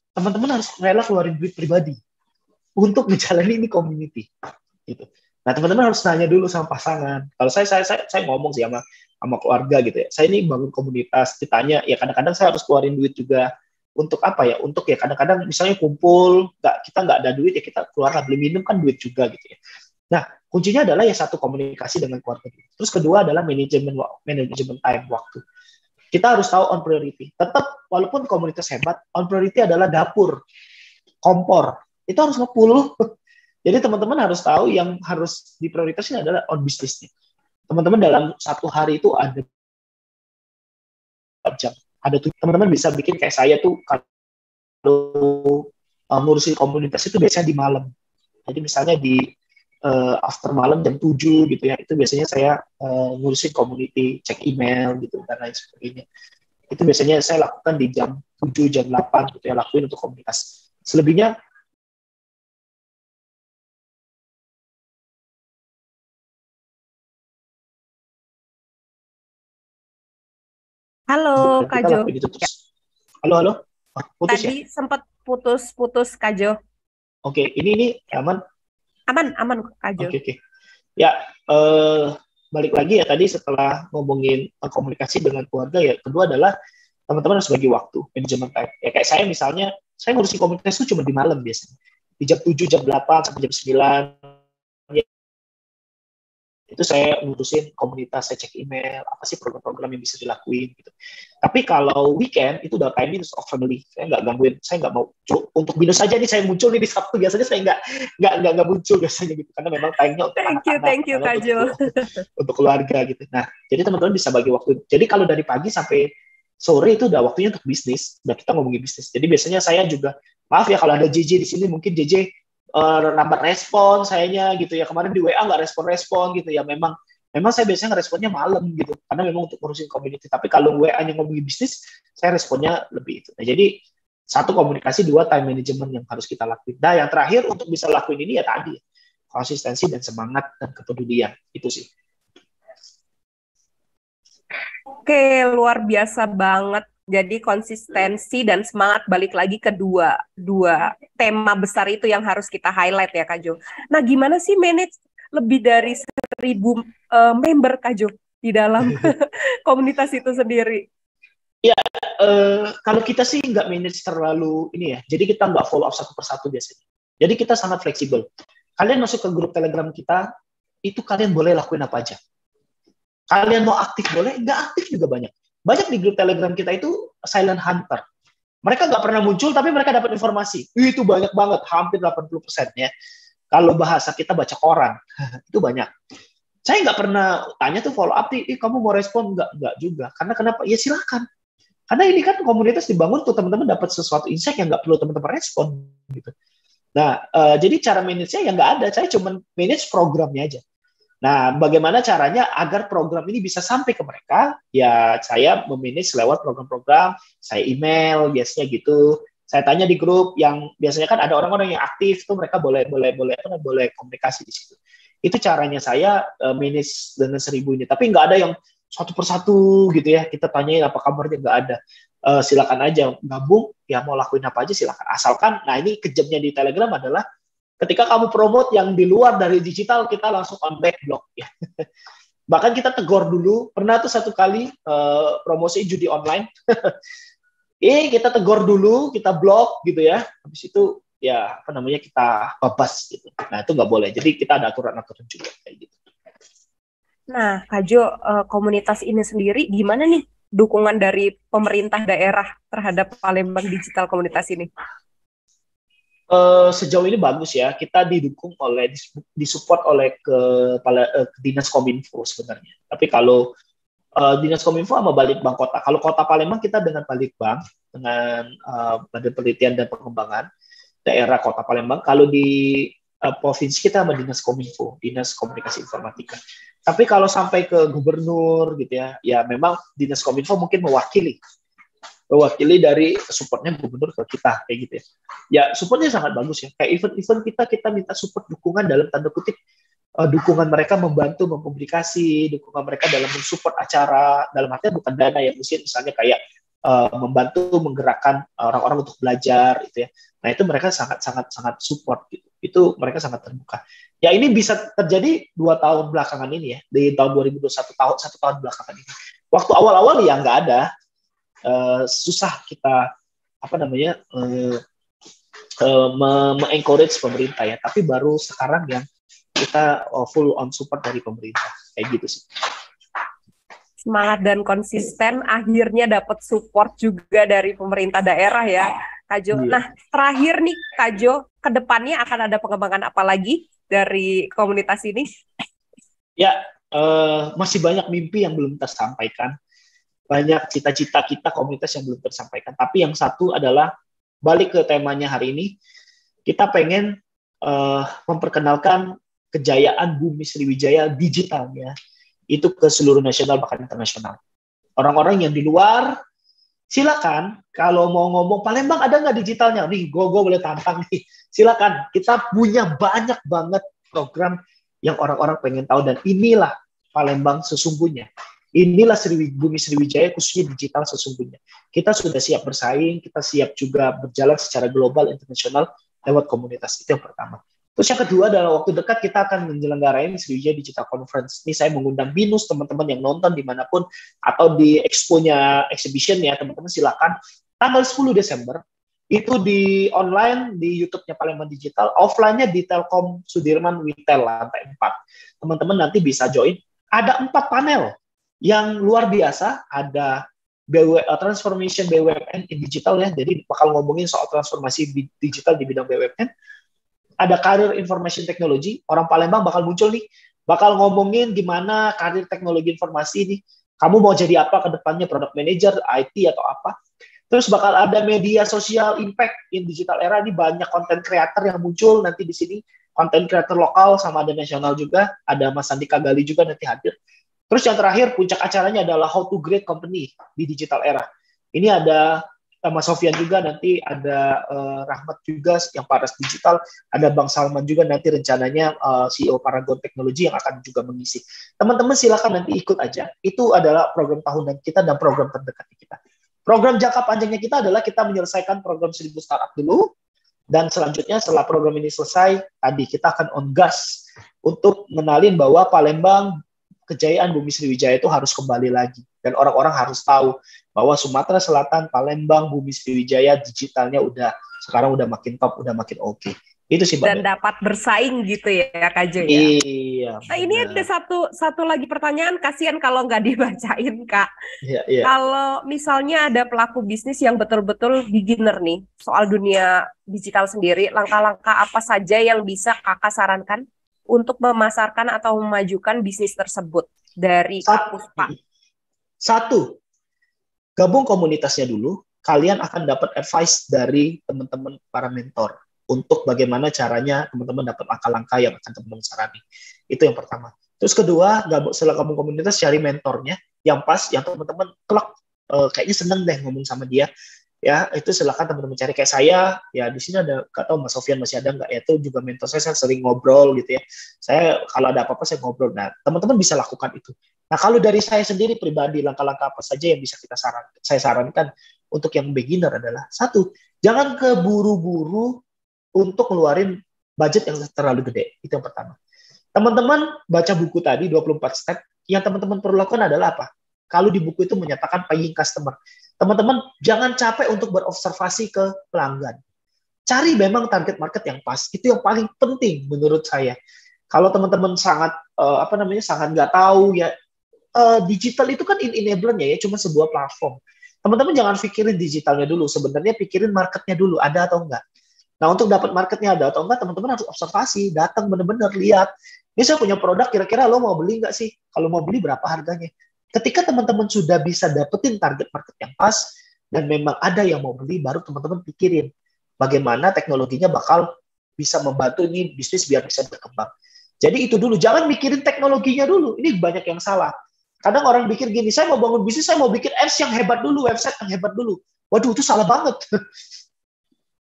teman-teman harus rela keluarin duit pribadi untuk menjalani ini community. Gitu. Nah, teman-teman harus nanya dulu sama pasangan. Kalau saya ngomong sih sama keluarga gitu ya. Saya ini bangun komunitas, ditanya ya kadang-kadang saya harus keluarin duit juga untuk apa ya? Untuk ya kadang-kadang misalnya kumpul, kita nggak ada duit ya kita keluar beli minum kan duit juga gitu ya. Nah, kuncinya adalah ya satu komunikasi dengan keluarga. Terus kedua adalah manajemen time waktu. Kita harus tahu on priority. Tetap walaupun komunitas hebat, on priority adalah dapur, kompor. Itu harus nge-pull. Jadi teman-teman harus tahu yang harus diprioritaskan adalah on bisnisnya. Teman-teman dalam satu hari itu ada jam. Teman-teman bisa bikin kayak saya tuh kalau ngurusin komunitas itu biasanya di malam. Jadi misalnya di after malam jam 7 gitu ya, itu biasanya saya ngurusin community, cek email gitu dan lain sebagainya. Itu biasanya saya lakukan di jam 7, jam 8 gitu ya, lakuin untuk komunitas. Selebihnya Halo Kak kita Jo. lakuin itu terus. Halo. Putus Tadi ya? sempat putus Kak Jo. Oke, ini aman? Aman Kak Jo. Oke. Ya, balik lagi ya tadi setelah ngomongin komunikasi dengan keluarga ya, kedua adalah teman-teman harus bagi waktu, manajemen time. Ya kayak saya misalnya, saya ngurusin komunitas itu cuma di malam biasanya. Di jam 7, jam 8, sampai jam 9. Ya, itu saya ngurusin komunitas, saya cek email, apa sih program-program yang bisa dilakuin gitu. Tapi kalau weekend itu udah time minus of family, saya nggak gangguin, saya nggak mau untuk binus saja nih saya muncul nih di Sabtu, biasanya saya nggak muncul biasanya gitu, karena memang time-nya untuk anak-anak, Thank you Kak Jo. untuk keluarga gitu. Nah, jadi teman-teman bisa bagi waktu. Jadi kalau dari pagi sampai sore itu udah waktunya untuk bisnis, udah kita ngomongin bisnis. Jadi biasanya saya juga, maaf ya kalau ada JJ di sini, mungkin JJ lambat respon sayanya gitu ya, kemarin di WA nggak respon gitu ya, memang saya biasanya ngeresponnya malam gitu karena memang untuk ngurusin community. Tapi kalau WA-nya ngomongin bisnis, saya responnya lebih itu. Nah, jadi satu komunikasi, dua time management yang harus kita lakuin. Nah, yang terakhir untuk bisa lakuin ini ya tadi konsistensi dan semangat dan kepedulian, itu sih. Oke, luar biasa banget. Jadi konsistensi dan semangat, balik lagi ke dua tema besar itu yang harus kita highlight ya Kak Jo. Nah, gimana sih manage lebih dari 1.000 member Kak Jo di dalam komunitas itu sendiri? Ya, kalau kita sih nggak manage terlalu ini ya. Jadi kita nggak follow up satu persatu biasanya. Jadi kita sangat fleksibel. Kalian masuk ke grup Telegram kita, itu kalian boleh lakuin apa aja. Kalian mau aktif boleh, nggak aktif juga banyak. Banyak di grup Telegram kita itu silent hunter. Mereka nggak pernah muncul, tapi mereka dapat informasi. Itu banyak banget, hampir 80% ya. Kalau bahasa kita baca koran, itu banyak. Saya nggak pernah tanya tuh follow up, kamu mau respon nggak juga. Karena kenapa? Ya silakan. Karena ini kan komunitas dibangun tuh teman-teman dapat sesuatu insight yang nggak perlu teman-teman respon gitu. Nah, jadi cara manage-nya yang nggak ada, saya cuma manage programnya aja. Nah, bagaimana caranya agar program ini bisa sampai ke mereka? Ya, saya memanage lewat program-program, saya email biasanya gitu. Saya tanya di grup yang biasanya kan ada orang-orang yang aktif tuh mereka boleh komunikasi di situ. Itu caranya saya manage dengan 1.000 ini. Tapi nggak ada yang satu persatu gitu ya. Kita tanyain apa kabarnya, nggak ada. Silakan aja gabung, ya mau lakuin apa aja silakan. Asalkan, nah ini kejamnya di Telegram adalah ketika kamu promote yang di luar dari digital, kita langsung on back block ya. Bahkan kita tegur dulu, pernah tuh satu kali promosi judi online. Kita tegur dulu, kita blok gitu ya. Habis itu ya kita babas gitu. Nah itu nggak boleh. Jadi kita ada aturan-aturan juga kayak gitu. Nah, Kak Jo, komunitas ini sendiri gimana nih dukungan dari pemerintah daerah terhadap Palembang Digital Komunitas ini? Sejauh ini bagus ya, kita didukung oleh, disupport oleh ke Dinas Kominfo sebenarnya. Tapi kalau Dinas Kominfo sama Balitbang Kota, kalau Kota Palembang kita dengan Balitbang, dengan Badan Penelitian dan Pengembangan daerah Kota Palembang. Kalau di provinsi kita sama Dinas Kominfo, Dinas Komunikasi Informatika. Tapi kalau sampai ke gubernur gitu ya memang Dinas Kominfo mungkin mewakili dari supportnya gubernur ke kita kayak gitu ya. Ya supportnya sangat bagus ya. Kayak event-event kita minta support dukungan dalam tanda kutip, dukungan mereka membantu mempublikasi, dukungan mereka dalam mensupport acara, dalam artinya bukan dana ya, misalnya kayak membantu menggerakkan orang-orang untuk belajar gitu ya. Nah itu mereka sangat support gitu. Itu mereka sangat terbuka. Ya ini bisa terjadi 2 tahun belakangan ini ya, di tahun 2021 1 tahun belakangan ini. Waktu awal-awal ya nggak ada, susah kita me-encourage pemerintah ya. Tapi baru sekarang yang kita full on support dari pemerintah kayak gitu sih. Semangat dan konsisten, akhirnya dapat support juga dari pemerintah daerah ya, Kak Jo. Iya. Nah, terakhir nih, Kak Jo, ke depannya akan ada pengembangan apa lagi dari komunitas ini? Ya, masih banyak mimpi yang belum tersampaikan. Banyak cita-cita kita komunitas yang belum tersampaikan. Tapi yang satu adalah, balik ke temanya hari ini, kita pengen memperkenalkan kejayaan Bumi Sriwijaya digitalnya itu ke seluruh nasional bahkan internasional. Orang-orang yang di luar silakan kalau mau ngomong Palembang ada nggak digitalnya? Nih, gue boleh tantang nih. Silakan, kita punya banyak banget program yang orang-orang pengen tahu dan inilah Palembang sesungguhnya. Inilah Bumi Sriwijaya khususnya digital sesungguhnya. Kita sudah siap bersaing, kita siap juga berjalan secara global internasional lewat komunitas. Itu yang pertama. Terus yang kedua adalah waktu dekat kita akan menyelenggarain Sriwijaya Digital Conference. Ini saya mengundang BINUS, teman-teman yang nonton dimanapun, atau di expo-nya, exhibition ya, teman-teman silakan. Tanggal 10 Desember, itu di online, di YouTube-nya Palembang Digital, offline-nya di Telkom Sudirman Witel, lantai 4. Teman-teman nanti bisa join. Ada 4 panel yang luar biasa, ada transformation BUMN in digital ya, jadi bakal ngomongin soal transformasi digital di bidang BUMN. Ada karir information technology, orang Palembang bakal muncul nih, bakal ngomongin gimana karir teknologi informasi nih, kamu mau jadi apa ke depannya, product manager, IT atau apa. Terus bakal ada media sosial impact in digital era, ini banyak content creator yang muncul nanti di sini, content creator lokal sama ada nasional juga, ada Mas Sandi Kagali juga nanti hadir. Terus yang terakhir, puncak acaranya adalah how to create company di digital era. Ini ada Mas Sofyan juga, nanti ada Rahmat juga yang Paras Digital, ada Bang Salman juga nanti rencananya CEO Paragon Teknologi yang akan juga mengisi. Teman-teman silakan nanti ikut aja. Itu adalah program tahunan kita dan program terdekat kita. Program jangka panjangnya kita adalah kita menyelesaikan program 1000 startup dulu, dan selanjutnya setelah program ini selesai, tadi kita akan on gas untuk mengenalin bahwa Palembang kejayaan Bumi Sriwijaya itu harus kembali lagi. Dan orang-orang harus tahu bahwa Sumatera Selatan, Palembang, Bumi Sriwijaya digitalnya sekarang udah makin top, udah makin oke. Itu sih Mbak dan Ben. dapat bersaing gitu ya Kak Jo ya. Iya, Nah ini ada benar. satu lagi pertanyaan, kasihan kalau nggak dibacain Kak. Iya, iya. Kalau misalnya ada pelaku bisnis yang betul-betul beginner nih soal dunia digital sendiri, langkah-langkah apa saja yang bisa Kakak sarankan untuk memasarkan atau memajukan bisnis tersebut dari Kak Sat- Puspa? Satu, gabung komunitasnya dulu, kalian akan dapat advice dari teman-teman para mentor untuk bagaimana caranya teman-teman dapat langkah-langkah yang akan teman-teman sarani. Itu yang pertama. Terus kedua, setelah gabung komunitas, cari mentornya yang pas, yang teman-teman kelak kayaknya seneng deh ngomong sama dia. Ya, itu silakan teman-teman cari. Kayak saya, ya di sini ada, nggak tahu Mas Sofian masih ada nggak ya, itu juga mentor saya sering ngobrol gitu ya. Saya kalau ada apa-apa saya ngobrol. Nah, teman-teman bisa lakukan itu. Nah, kalau dari saya sendiri pribadi, langkah-langkah apa saja yang bisa saya sarankan untuk yang beginner adalah, satu, jangan keburu-buru untuk ngeluarin budget yang terlalu gede. Itu yang pertama. Teman-teman baca buku tadi 24 step, yang teman-teman perlu lakukan adalah apa? Kalau di buku itu menyatakan paying customer. Teman-teman jangan capek untuk berobservasi ke pelanggan. Cari memang target market yang pas. Itu yang paling penting menurut saya. Kalau teman-teman sangat sangat nggak tahu ya, digital itu kan enabler-nya ya, cuma sebuah platform. Teman-teman jangan pikirin digitalnya dulu, sebenarnya pikirin marketnya dulu, ada atau enggak. Nah, untuk dapat marketnya ada atau enggak, teman-teman harus observasi, datang benar-benar lihat. Ini saya punya produk, kira-kira lo mau beli nggak sih? Kalau mau beli, berapa harganya? Ketika teman-teman sudah bisa dapetin target market yang pas, dan memang ada yang mau beli, baru teman-teman pikirin bagaimana teknologinya bakal bisa membantu ini bisnis biar bisa berkembang. Jadi itu dulu, jangan mikirin teknologinya dulu. Ini banyak yang salah. Kadang orang pikir gini, saya mau bangun bisnis, saya mau bikin apps yang hebat dulu, website yang hebat dulu. Waduh, itu salah banget.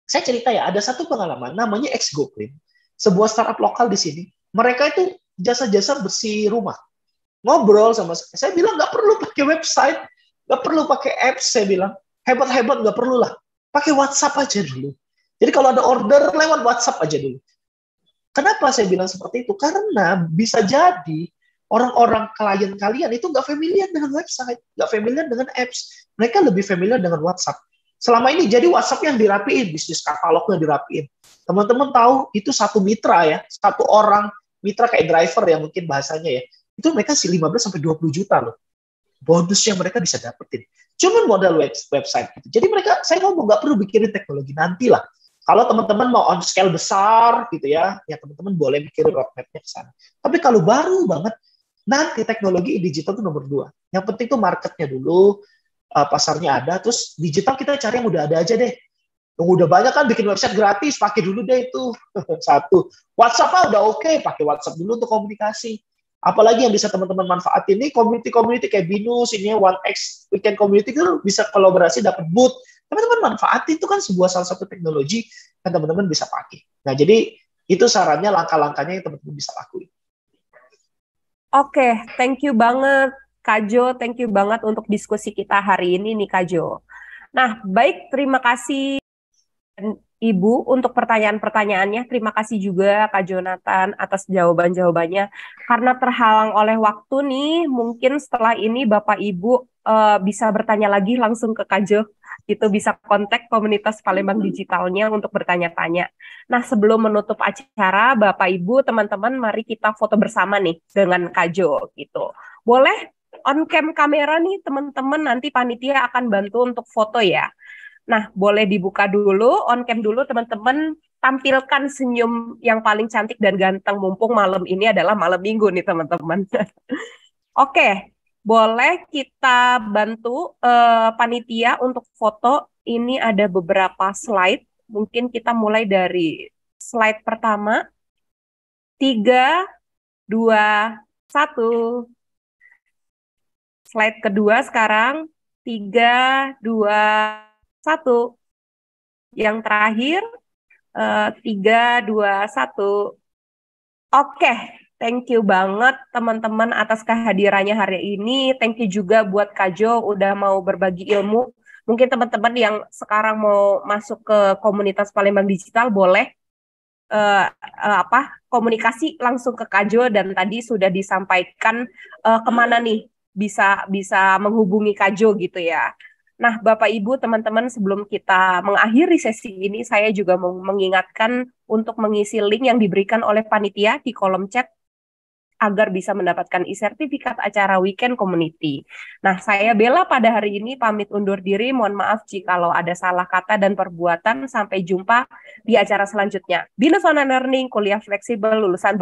Saya cerita ya, ada satu pengalaman namanya XGoClean, sebuah startup lokal di sini. Mereka itu jasa-jasa bersih rumah. Ngobrol sama saya bilang nggak perlu pakai website, nggak perlu pakai apps. Saya bilang hebat-hebat nggak perlu lah, pakai WhatsApp aja dulu. Jadi kalau ada order lewat WhatsApp aja dulu. Kenapa saya bilang seperti itu? Karena bisa jadi orang-orang klien kalian itu nggak familiar dengan website, nggak familiar dengan apps. Mereka lebih familiar dengan WhatsApp. Selama ini jadi WhatsApp yang dirapiin, bisnis katalognya dirapiin. Teman-teman tahu itu satu mitra ya, satu orang mitra kayak driver ya mungkin bahasanya ya. Itu mereka sih 15 sampai 20 juta loh. Bonusnya mereka bisa dapetin. Cuman modal website gitu. Jadi mereka, saya ngomong nggak perlu bikin teknologi, nantilah. Kalau teman-teman mau on scale besar gitu ya teman-teman boleh mikir roadmap-nya ke sana. Tapi kalau baru banget, nanti teknologi digital itu nomor 2. Yang penting tuh marketnya dulu, pasarnya ada, terus digital kita cari yang udah ada aja deh. Yang udah banyak kan bikin website gratis, pakai dulu deh itu. Satu. WhatsApp udah oke, pakai WhatsApp dulu untuk komunikasi. Apalagi yang bisa teman-teman manfaatin ini community kayak Binus, ini 1X Weekend Community itu bisa kolaborasi dapat booth. Teman-teman manfaatin, itu kan salah satu teknologi yang teman-teman bisa pakai. Nah, jadi itu sarannya, langkah-langkahnya yang teman-teman bisa lakuin. Oke, thank you banget Kak Jo, thank you banget untuk diskusi kita hari ini nih Kak Jo. Nah, baik, terima kasih Ibu untuk pertanyaan-pertanyaannya. Terima kasih juga Kak Jonathan atas jawaban-jawabannya. Karena terhalang oleh waktu nih, mungkin setelah ini Bapak Ibu bisa bertanya lagi langsung ke Kak Jo. Gitu, bisa kontak komunitas Palembang Digitalnya untuk bertanya-tanya. Nah, sebelum menutup acara, Bapak Ibu, teman-teman, mari kita foto bersama nih dengan Kak Jo. Gitu. Boleh on cam kamera nih teman-teman, nanti panitia akan bantu untuk foto ya. Nah, boleh dibuka dulu, on cam dulu teman-teman, tampilkan senyum yang paling cantik dan ganteng mumpung malam ini adalah malam minggu nih teman-teman. Oke, boleh kita bantu panitia untuk foto. Ini ada beberapa slide, mungkin kita mulai dari slide pertama. 3, 2, 1. Slide kedua sekarang. 3, 2, 1. Yang terakhir, 3, 2, 1. Oke, thank you banget teman-teman atas kehadirannya hari ini. Thank you juga buat Kak Jo udah mau berbagi ilmu. Mungkin teman-teman yang sekarang mau masuk ke komunitas Palembang Digital boleh komunikasi langsung ke Kak Jo, dan tadi sudah disampaikan kemana nih bisa menghubungi Kak Jo gitu ya. Nah, Bapak Ibu, teman-teman, sebelum kita mengakhiri sesi ini, saya juga mau mengingatkan untuk mengisi link yang diberikan oleh panitia di kolom chat agar bisa mendapatkan e-sertifikat acara Weekend Community. Nah, saya Bella pada hari ini pamit undur diri. Mohon maaf jikalau ada salah kata dan perbuatan. Sampai jumpa di acara selanjutnya. Binus Online Learning, kuliah fleksibel, lulusan